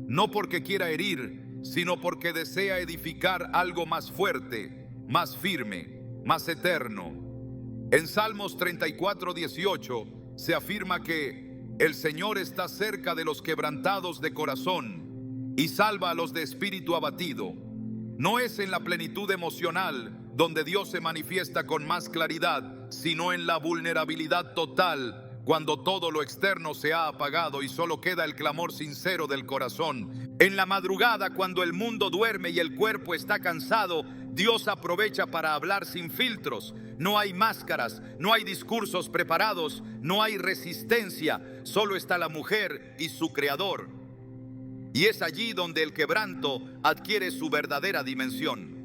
no porque quiera herir, sino porque desea edificar algo más fuerte, más firme, más eterno. En Salmos 34:18 se afirma que el Señor está cerca de los quebrantados de corazón y salva a los de espíritu abatido. No es en la plenitud emocional donde Dios se manifiesta con más claridad, sino en la vulnerabilidad total, cuando todo lo externo se ha apagado y solo queda el clamor sincero del corazón. En la madrugada, cuando el mundo duerme y el cuerpo está cansado, Dios aprovecha para hablar sin filtros. No hay máscaras, no hay discursos preparados, no hay resistencia, solo está la mujer y su creador. Y es allí donde el quebranto adquiere su verdadera dimensión.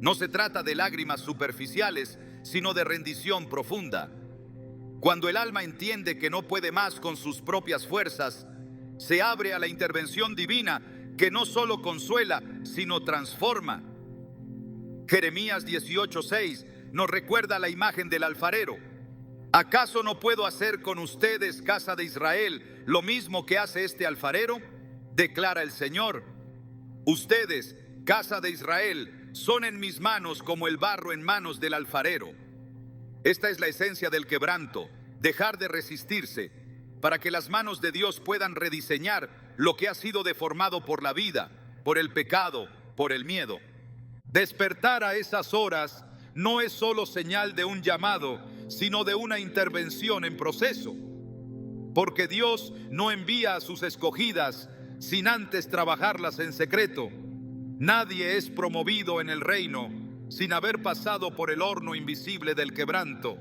No se trata de lágrimas superficiales, sino de rendición profunda. Cuando el alma entiende que no puede más con sus propias fuerzas, se abre a la intervención divina que no solo consuela, sino transforma. Jeremías 18:6 nos recuerda la imagen del alfarero. ¿Acaso no puedo hacer con ustedes, casa de Israel, lo mismo que hace este alfarero? Declara el Señor. Ustedes, casa de Israel, son en mis manos como el barro en manos del alfarero. Esta es la esencia del quebranto, dejar de resistirse, para que las manos de Dios puedan rediseñar lo que ha sido deformado por la vida, por el pecado, por el miedo. Despertar a esas horas no es solo señal de un llamado, sino de una intervención en proceso. Porque Dios no envía a sus escogidas sin antes trabajarlas en secreto. Nadie es promovido en el reino sin haber pasado por el horno invisible del quebranto.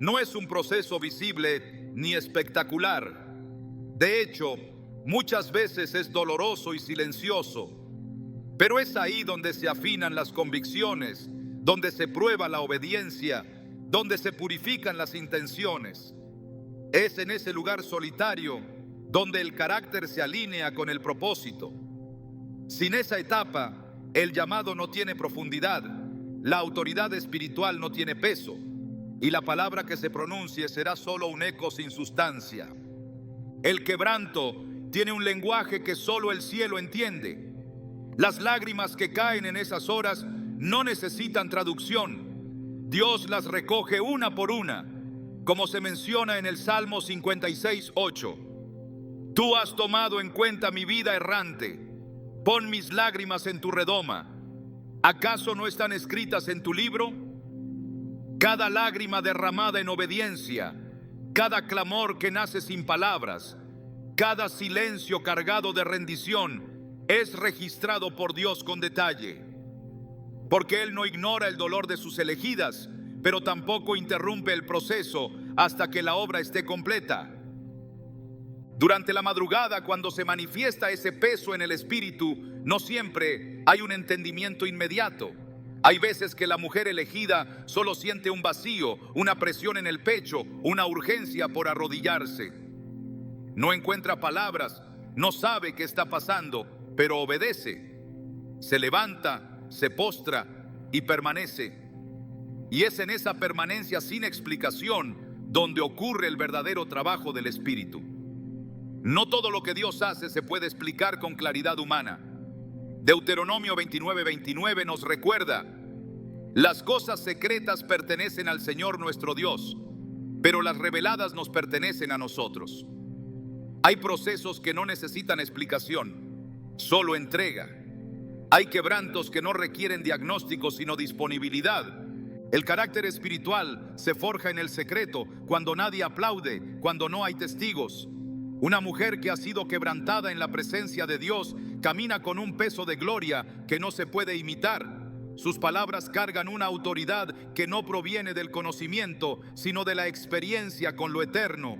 No es un proceso visible ni espectacular. De hecho, muchas veces es doloroso y silencioso. Pero es ahí donde se afinan las convicciones, donde se prueba la obediencia, donde se purifican las intenciones. Es en ese lugar solitario donde el carácter se alinea con el propósito. Sin esa etapa, el llamado no tiene profundidad, la autoridad espiritual no tiene peso, y la palabra que se pronuncie será solo un eco sin sustancia. El quebranto tiene un lenguaje que solo el cielo entiende. Las lágrimas que caen en esas horas no necesitan traducción. Dios las recoge una por una, como se menciona en el Salmo 56:8. Tú has tomado en cuenta mi vida errante. Pon mis lágrimas en tu redoma. ¿Acaso no están escritas en tu libro? Cada lágrima derramada en obediencia, cada clamor que nace sin palabras, cada silencio cargado de rendición es registrado por Dios con detalle. Porque Él no ignora el dolor de sus elegidas, pero tampoco interrumpe el proceso hasta que la obra esté completa. Durante la madrugada, cuando se manifiesta ese peso en el espíritu, no siempre hay un entendimiento inmediato. Hay veces que la mujer elegida solo siente un vacío, una presión en el pecho, una urgencia por arrodillarse. No encuentra palabras, no sabe qué está pasando, pero obedece. Se levanta, se postra y permanece. Y es en esa permanencia sin explicación donde ocurre el verdadero trabajo del Espíritu. No todo lo que Dios hace se puede explicar con claridad humana. Deuteronomio 29:29 nos recuerda: las cosas secretas pertenecen al Señor nuestro Dios, pero las reveladas nos pertenecen a nosotros. Hay procesos que no necesitan explicación, solo entrega. Hay quebrantos que no requieren diagnóstico, sino disponibilidad. El carácter espiritual se forja en el secreto, cuando nadie aplaude, cuando no hay testigos. Una mujer que ha sido quebrantada en la presencia de Dios camina con un peso de gloria que no se puede imitar. Sus palabras cargan una autoridad que no proviene del conocimiento, sino de la experiencia con lo eterno.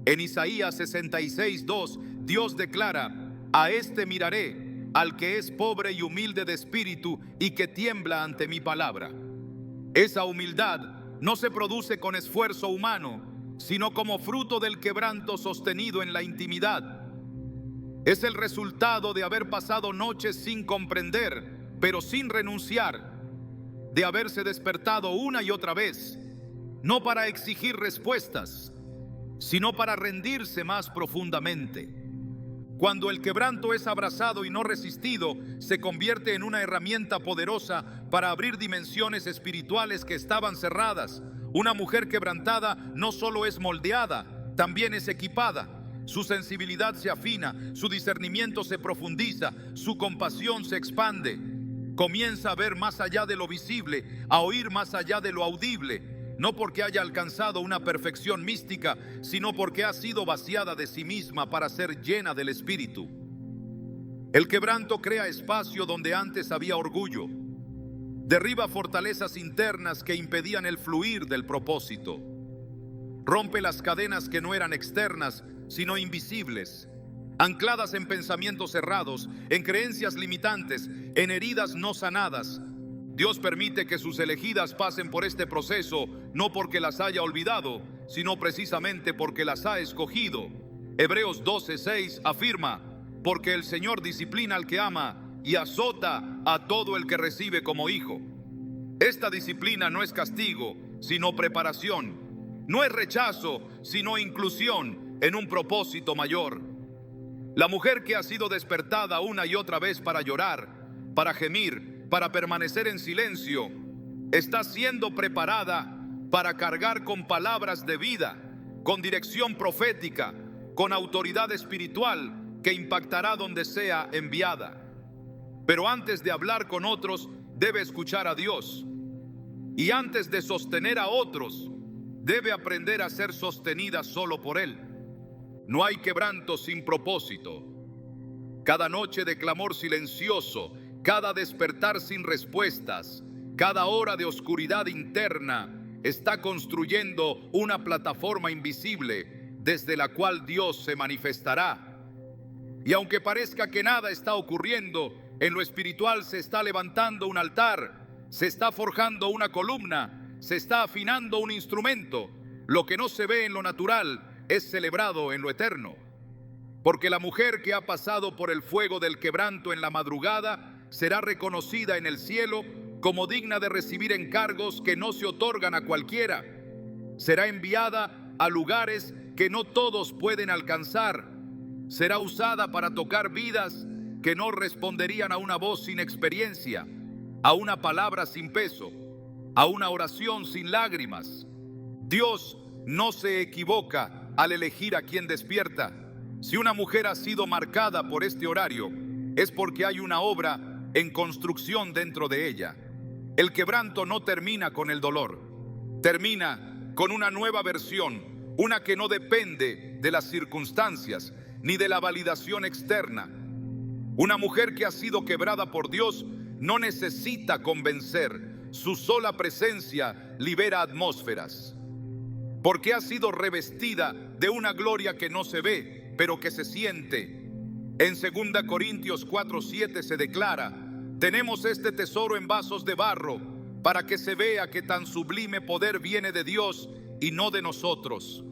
En Isaías 66:2, Dios declara: a este miraré, al que es pobre y humilde de espíritu y que tiembla ante mi palabra. Esa humildad no se produce con esfuerzo humano, sino como fruto del quebranto sostenido en la intimidad. Es el resultado de haber pasado noches sin comprender, pero sin renunciar, de haberse despertado una y otra vez, no para exigir respuestas, sino para rendirse más profundamente. Cuando el quebranto es abrazado y no resistido, se convierte en una herramienta poderosa para abrir dimensiones espirituales que estaban cerradas. Una mujer quebrantada no solo es moldeada, también es equipada. Su sensibilidad se afina, su discernimiento se profundiza, su compasión se expande. Comienza a ver más allá de lo visible, a oír más allá de lo audible. No porque haya alcanzado una perfección mística, sino porque ha sido vaciada de sí misma para ser llena del Espíritu. El quebranto crea espacio donde antes había orgullo. Derriba fortalezas internas que impedían el fluir del propósito. Rompe las cadenas que no eran externas, sino invisibles, ancladas en pensamientos cerrados, en creencias limitantes, en heridas no sanadas. Dios permite que sus elegidas pasen por este proceso, no porque las haya olvidado, sino precisamente porque las ha escogido. Hebreos 12:6 afirma: porque el Señor disciplina al que ama y azota a todo el que recibe como hijo. Esta disciplina no es castigo, sino preparación. No es rechazo, sino inclusión en un propósito mayor. La mujer que ha sido despertada una y otra vez para llorar, para gemir, para permanecer en silencio, está siendo preparada para cargar con palabras de vida, con dirección profética, con autoridad espiritual que impactará donde sea enviada. Pero antes de hablar con otros, debe escuchar a Dios. Y antes de sostener a otros, debe aprender a ser sostenida solo por Él. No hay quebranto sin propósito. Cada noche de clamor silencioso, cada despertar sin respuestas, cada hora de oscuridad interna está construyendo una plataforma invisible desde la cual Dios se manifestará. Y aunque parezca que nada está ocurriendo, en lo espiritual se está levantando un altar, se está forjando una columna, se está afinando un instrumento. Lo que no se ve en lo natural es celebrado en lo eterno. Porque la mujer que ha pasado por el fuego del quebranto en la madrugada será reconocida en el cielo como digna de recibir encargos que no se otorgan a cualquiera. Será enviada a lugares que no todos pueden alcanzar. Será usada para tocar vidas que no responderían a una voz sin experiencia, a una palabra sin peso, a una oración sin lágrimas. Dios no se equivoca al elegir a quien despierta. Si una mujer ha sido marcada por este horario, es porque hay una obra en construcción dentro de ella. El quebranto no termina con el dolor, termina con una nueva versión, una que no depende de las circunstancias ni de la validación externa. Una mujer que ha sido quebrada por Dios no necesita convencer, su sola presencia libera atmósferas, porque ha sido revestida de una gloria que no se ve, pero que se siente. En 2 Corintios 4:7 se declara: tenemos este tesoro en vasos de barro, para que se vea que tan sublime poder viene de Dios y no de nosotros.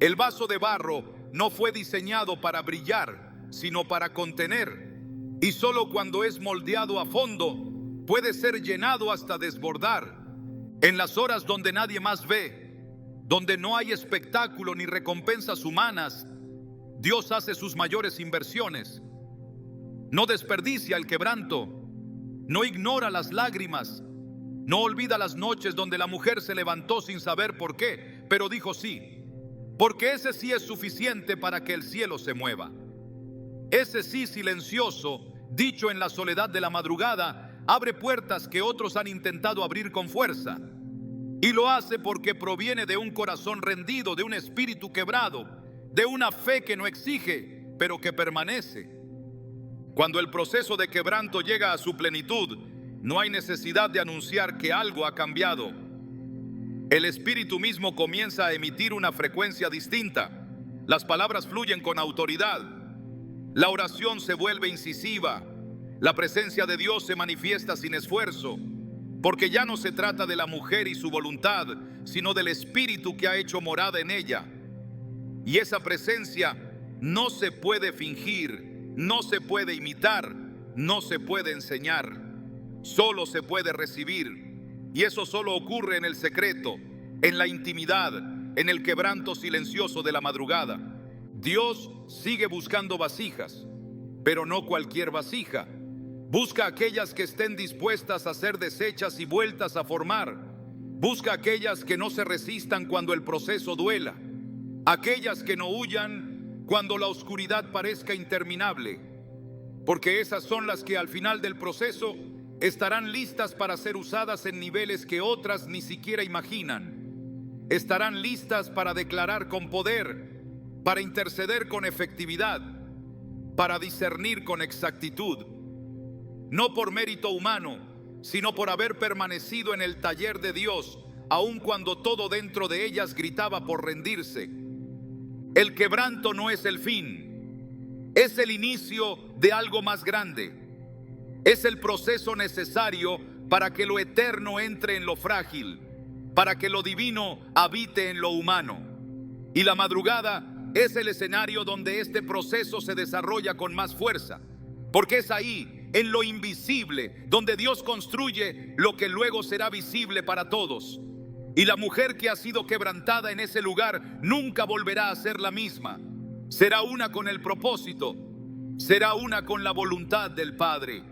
El vaso de barro no fue diseñado para brillar, sino para contener. Y solo cuando es moldeado a fondo, puede ser llenado hasta desbordar. En las horas donde nadie más ve, donde no hay espectáculo ni recompensas humanas, Dios hace sus mayores inversiones. No desperdicia el quebranto, no ignora las lágrimas, no olvida las noches donde la mujer se levantó sin saber por qué, pero dijo sí, porque ese sí es suficiente para que el cielo se mueva. Ese sí silencioso, dicho en la soledad de la madrugada, abre puertas que otros han intentado abrir con fuerza. Y lo hace porque proviene de un corazón rendido, de un espíritu quebrado, de una fe que no exige, pero que permanece. Cuando el proceso de quebranto llega a su plenitud, no hay necesidad de anunciar que algo ha cambiado. El espíritu mismo comienza a emitir una frecuencia distinta. Las palabras fluyen con autoridad. La oración se vuelve incisiva. La presencia de Dios se manifiesta sin esfuerzo, porque ya no se trata de la mujer y su voluntad, sino del espíritu que ha hecho morada en ella. Y esa presencia no se puede fingir, no se puede imitar, no se puede enseñar. Solo se puede recibir. Y eso solo ocurre en el secreto, en la intimidad, en el quebranto silencioso de la madrugada. Dios sigue buscando vasijas, pero no cualquier vasija. Busca aquellas que estén dispuestas a ser deshechas y vueltas a formar. Busca aquellas que no se resistan cuando el proceso duela. Aquellas que no huyan cuando la oscuridad parezca interminable, porque esas son las que al final del proceso estarán listas para ser usadas en niveles que otras ni siquiera imaginan. Estarán listas para declarar con poder, para interceder con efectividad, para discernir con exactitud. No por mérito humano, sino por haber permanecido en el taller de Dios, aun cuando todo dentro de ellas gritaba por rendirse. El quebranto no es el fin, es el inicio de algo más grande. Es el proceso necesario para que lo eterno entre en lo frágil, para que lo divino habite en lo humano. Y la madrugada es el escenario donde este proceso se desarrolla con más fuerza, porque es ahí, en lo invisible, donde Dios construye lo que luego será visible para todos. Y la mujer que ha sido quebrantada en ese lugar nunca volverá a ser la misma. Será una con el propósito, será una con la voluntad del Padre.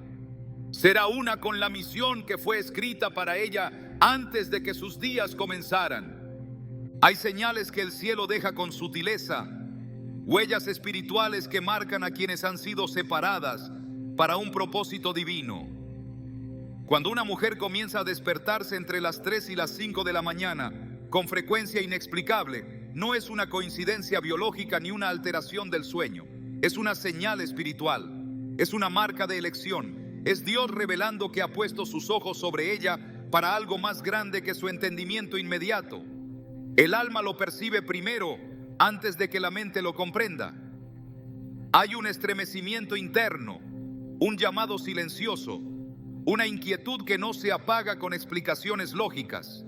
Será una con la misión que fue escrita para ella antes de que sus días comenzaran. Hay señales que el cielo deja con sutileza, huellas espirituales que marcan a quienes han sido separadas para un propósito divino. Cuando una mujer comienza a despertarse entre las 3 y las 5 de la mañana, con frecuencia inexplicable, no es una coincidencia biológica ni una alteración del sueño. Es una señal espiritual, es una marca de elección. Es Dios revelando que ha puesto sus ojos sobre ella para algo más grande que su entendimiento inmediato. El alma lo percibe primero antes de que la mente lo comprenda. Hay un estremecimiento interno, un llamado silencioso, una inquietud que no se apaga con explicaciones lógicas.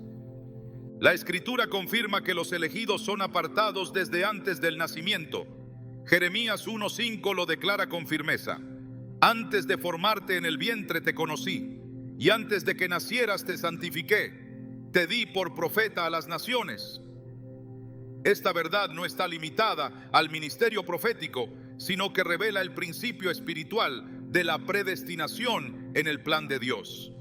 La Escritura confirma que los elegidos son apartados desde antes del nacimiento. Jeremías 1:5 lo declara con firmeza. Antes de formarte en el vientre te conocí, y antes de que nacieras te santifiqué. Te di por profeta a las naciones. Esta verdad no está limitada al ministerio profético, sino que revela el principio espiritual de la predestinación en el plan de Dios.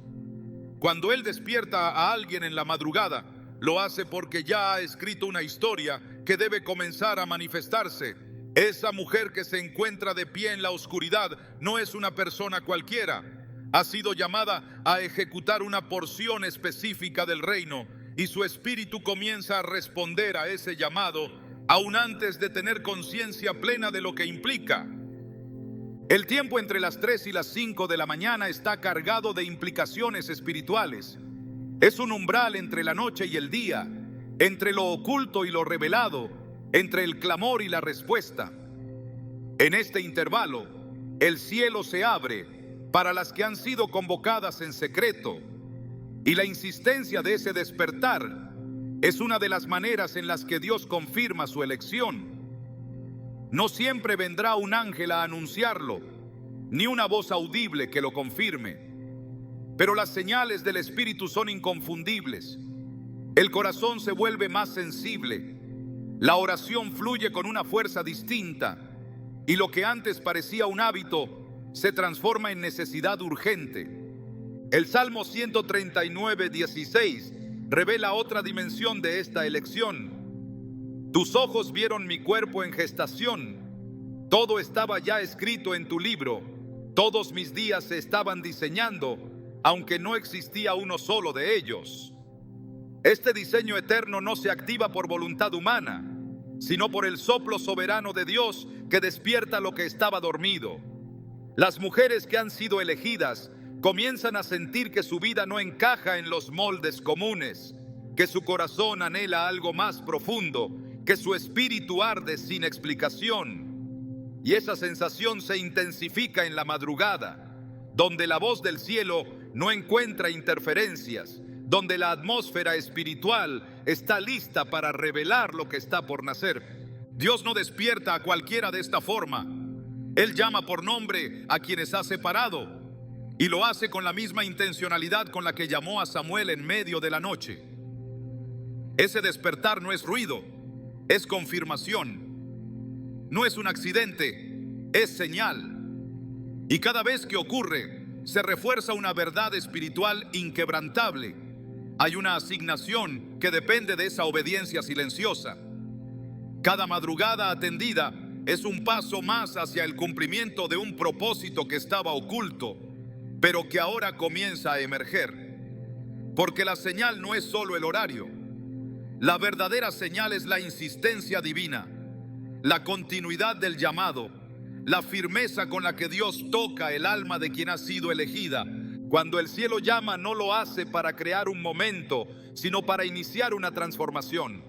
Cuando Él despierta a alguien en la madrugada, lo hace porque ya ha escrito una historia que debe comenzar a manifestarse. Esa mujer que se encuentra de pie en la oscuridad no es una persona cualquiera. Ha sido llamada a ejecutar una porción específica del reino, y su espíritu comienza a responder a ese llamado, aún antes de tener conciencia plena de lo que implica. El tiempo entre las 3 y las 5 de la mañana está cargado de implicaciones espirituales. Es un umbral entre la noche y el día, entre lo oculto y lo revelado, entre el clamor y la respuesta. En este intervalo, el cielo se abre para las que han sido convocadas en secreto, y la insistencia de ese despertar es una de las maneras en las que Dios confirma su elección. No siempre vendrá un ángel a anunciarlo, ni una voz audible que lo confirme, pero las señales del Espíritu son inconfundibles. El corazón se vuelve más sensible, la oración fluye con una fuerza distinta, y lo que antes parecía un hábito se transforma en necesidad urgente. El Salmo 139:16 revela otra dimensión de esta elección. Tus ojos vieron mi cuerpo en gestación. Todo estaba ya escrito en tu libro. Todos mis días se estaban diseñando, aunque no existía uno solo de ellos. Este diseño eterno no se activa por voluntad humana, sino por el soplo soberano de Dios que despierta lo que estaba dormido. Las mujeres que han sido elegidas comienzan a sentir que su vida no encaja en los moldes comunes, que su corazón anhela algo más profundo, que su espíritu arde sin explicación. Y esa sensación se intensifica en la madrugada, donde la voz del cielo no encuentra interferencias, donde la atmósfera espiritual está lista para revelar lo que está por nacer. Dios no despierta a cualquiera de esta forma. Él llama por nombre a quienes ha separado, y lo hace con la misma intencionalidad con la que llamó a Samuel en medio de la noche. Ese despertar no es ruido, es confirmación. No es un accidente, es señal. Y cada vez que ocurre, se refuerza una verdad espiritual inquebrantable. Hay una asignación que depende de esa obediencia silenciosa. Cada madrugada atendida es un paso más hacia el cumplimiento de un propósito que estaba oculto, pero que ahora comienza a emerger. Porque la señal no es solo el horario. La verdadera señal es la insistencia divina, la continuidad del llamado, la firmeza con la que Dios toca el alma de quien ha sido elegida. Cuando el cielo llama, no lo hace para crear un momento, sino para iniciar una transformación.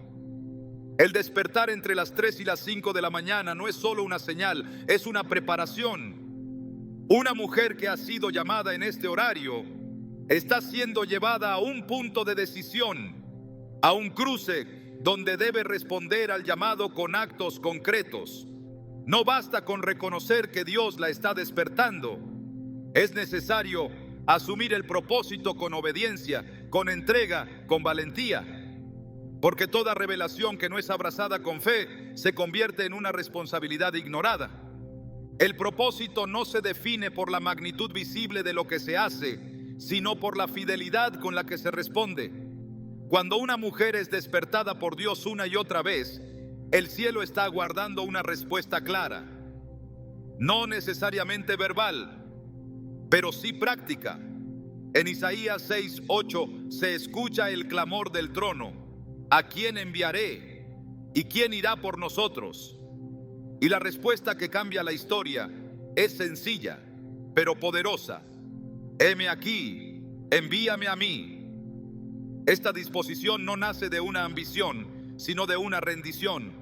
El despertar entre las 3 y las 5 de la mañana no es solo una señal, es una preparación. Una mujer que ha sido llamada en este horario está siendo llevada a un punto de decisión, a un cruce donde debe responder al llamado con actos concretos. No basta con reconocer que Dios la está despertando. Es necesario asumir el propósito con obediencia, con entrega, con valentía. Porque toda revelación que no es abrazada con fe se convierte en una responsabilidad ignorada. El propósito no se define por la magnitud visible de lo que se hace, sino por la fidelidad con la que se responde. Cuando una mujer es despertada por Dios una y otra vez, el cielo está aguardando una respuesta clara, no necesariamente verbal, pero sí práctica. En Isaías 6:8 se escucha el clamor del trono: ¿a quién enviaré? ¿Y quién irá por nosotros? Y la respuesta que cambia la historia es sencilla, pero poderosa: heme aquí, envíame a mí. Esta disposición no nace de una ambición, sino de una rendición.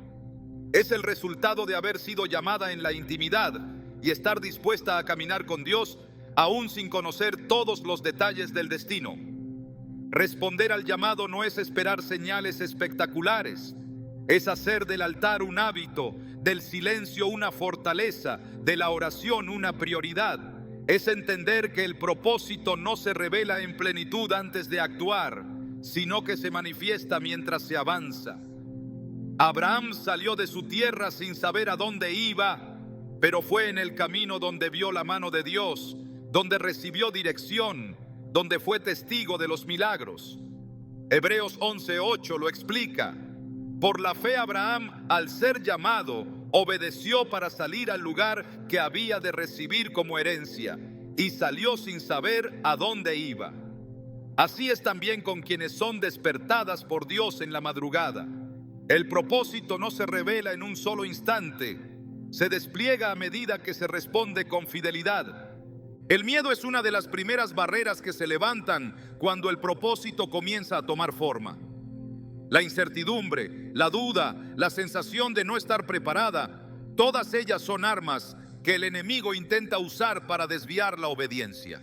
Es el resultado de haber sido llamada en la intimidad y estar dispuesta a caminar con Dios aún sin conocer todos los detalles del destino. Responder al llamado no es esperar señales espectaculares, es hacer del altar un hábito, del silencio una fortaleza, de la oración una prioridad. Es entender que el propósito no se revela en plenitud antes de actuar, sino que se manifiesta mientras se avanza. Abraham salió de su tierra sin saber a dónde iba, pero fue en el camino donde vio la mano de Dios, donde recibió dirección, donde fue testigo de los milagros. Hebreos 11:8 lo explica: por la fe Abraham, al ser llamado, obedeció para salir al lugar que había de recibir como herencia, y salió sin saber a dónde iba. Así es también con quienes son despertadas por Dios en la madrugada. El propósito no se revela en un solo instante, se despliega a medida que se responde con fidelidad. El miedo es una de las primeras barreras que se levantan cuando el propósito comienza a tomar forma. La incertidumbre, la duda, la sensación de no estar preparada, todas ellas son armas que el enemigo intenta usar para desviar la obediencia.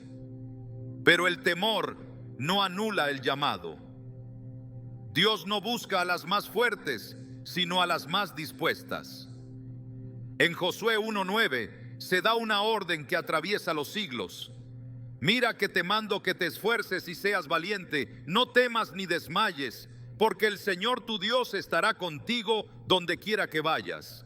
Pero el temor no anula el llamado. Dios no busca a las más fuertes, sino a las más dispuestas. En Josué 1:9 se da una orden que atraviesa los siglos: mira que te mando que te esfuerces y seas valiente, no temas ni desmayes, porque el Señor tu Dios estará contigo donde quiera que vayas.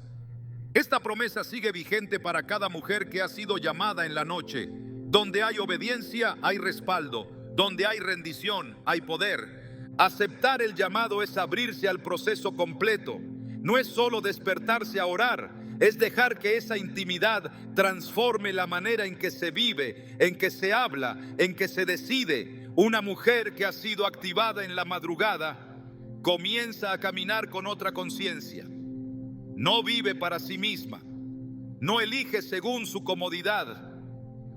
Esta promesa sigue vigente para cada mujer que ha sido llamada en la noche. Donde hay obediencia, hay respaldo. Donde hay rendición, hay poder. Aceptar el llamado es abrirse al proceso completo. No es solo despertarse a orar, es dejar que esa intimidad transforme la manera en que se vive, en que se habla, en que se decide. Una mujer que ha sido activada en la madrugada comienza a caminar con otra conciencia. No vive para sí misma, no elige según su comodidad,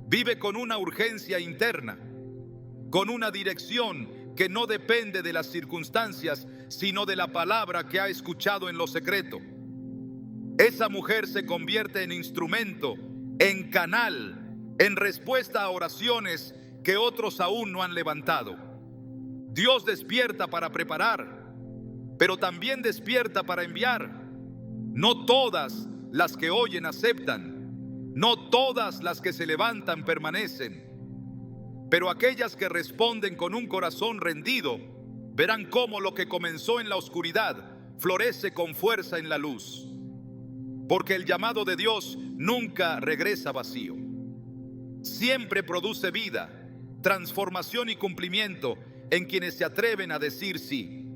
vive con una urgencia interna, con una dirección que no depende de las circunstancias, sino de la palabra que ha escuchado en lo secreto. Esa mujer se convierte en instrumento, en canal, en respuesta a oraciones que otros aún no han levantado. Dios despierta para preparar, pero también despierta para enviar. No todas las que oyen aceptan, no todas las que se levantan permanecen, pero aquellas que responden con un corazón rendido verán cómo lo que comenzó en la oscuridad florece con fuerza en la luz. Porque el llamado de Dios nunca regresa vacío. Siempre produce vida, transformación y cumplimiento en quienes se atreven a decir sí.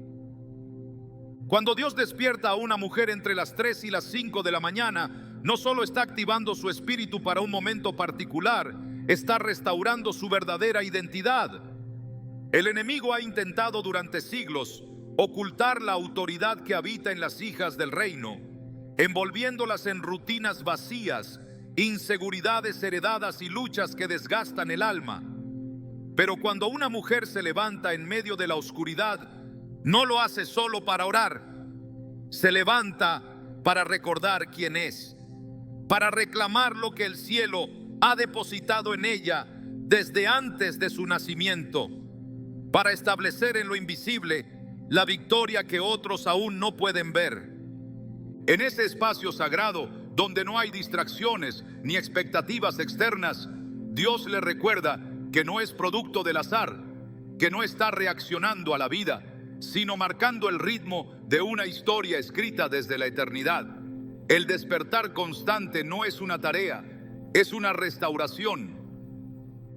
Cuando Dios despierta a una mujer entre las 3 y las 5 de la mañana, no solo está activando su espíritu para un momento particular, está restaurando su verdadera identidad. El enemigo ha intentado durante siglos ocultar la autoridad que habita en las hijas del reino, envolviéndolas en rutinas vacías, inseguridades heredadas y luchas que desgastan el alma. Pero cuando una mujer se levanta en medio de la oscuridad, no lo hace solo para orar, se levanta para recordar quién es, para reclamar lo que el cielo ha depositado en ella desde antes de su nacimiento, para establecer en lo invisible la victoria que otros aún no pueden ver. En ese espacio sagrado, donde no hay distracciones ni expectativas externas, Dios le recuerda que no es producto del azar, que no está reaccionando a la vida, sino marcando el ritmo de una historia escrita desde la eternidad. El despertar constante no es una tarea, es una restauración.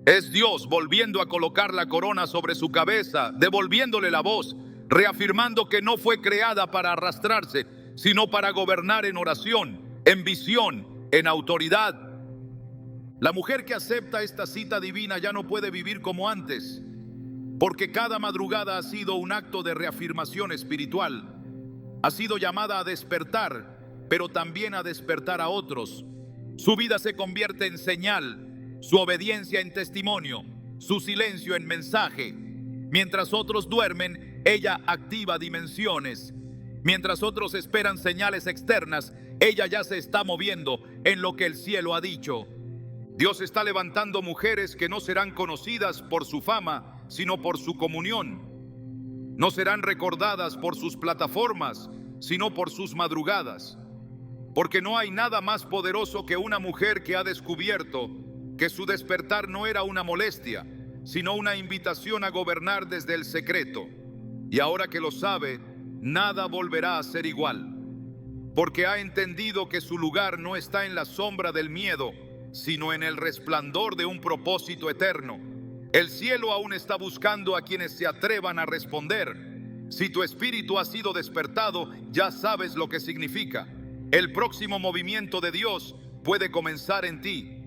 Es Dios volviendo a colocar la corona sobre su cabeza, devolviéndole la voz, reafirmando que no fue creada para arrastrarse, sino para gobernar en oración, en visión, en autoridad. La mujer que acepta esta cita divina ya no puede vivir como antes, porque cada madrugada ha sido un acto de reafirmación espiritual. Ha sido llamada a despertar, pero también a despertar a otros. Su vida se convierte en señal, su obediencia en testimonio, su silencio en mensaje. Mientras otros duermen, ella activa dimensiones. Mientras otros esperan señales externas, ella ya se está moviendo en lo que el cielo ha dicho. Dios está levantando mujeres que no serán conocidas por su fama, sino por su comunión. No serán recordadas por sus plataformas, sino por sus madrugadas. Porque no hay nada más poderoso que una mujer que ha descubierto que su despertar no era una molestia, sino una invitación a gobernar desde el secreto. Y ahora que lo sabe, nada volverá a ser igual, porque ha entendido que su lugar no está en la sombra del miedo, sino en el resplandor de un propósito eterno. El cielo aún está buscando a quienes se atrevan a responder. Si tu espíritu ha sido despertado, ya sabes lo que significa. El próximo movimiento de Dios puede comenzar en ti.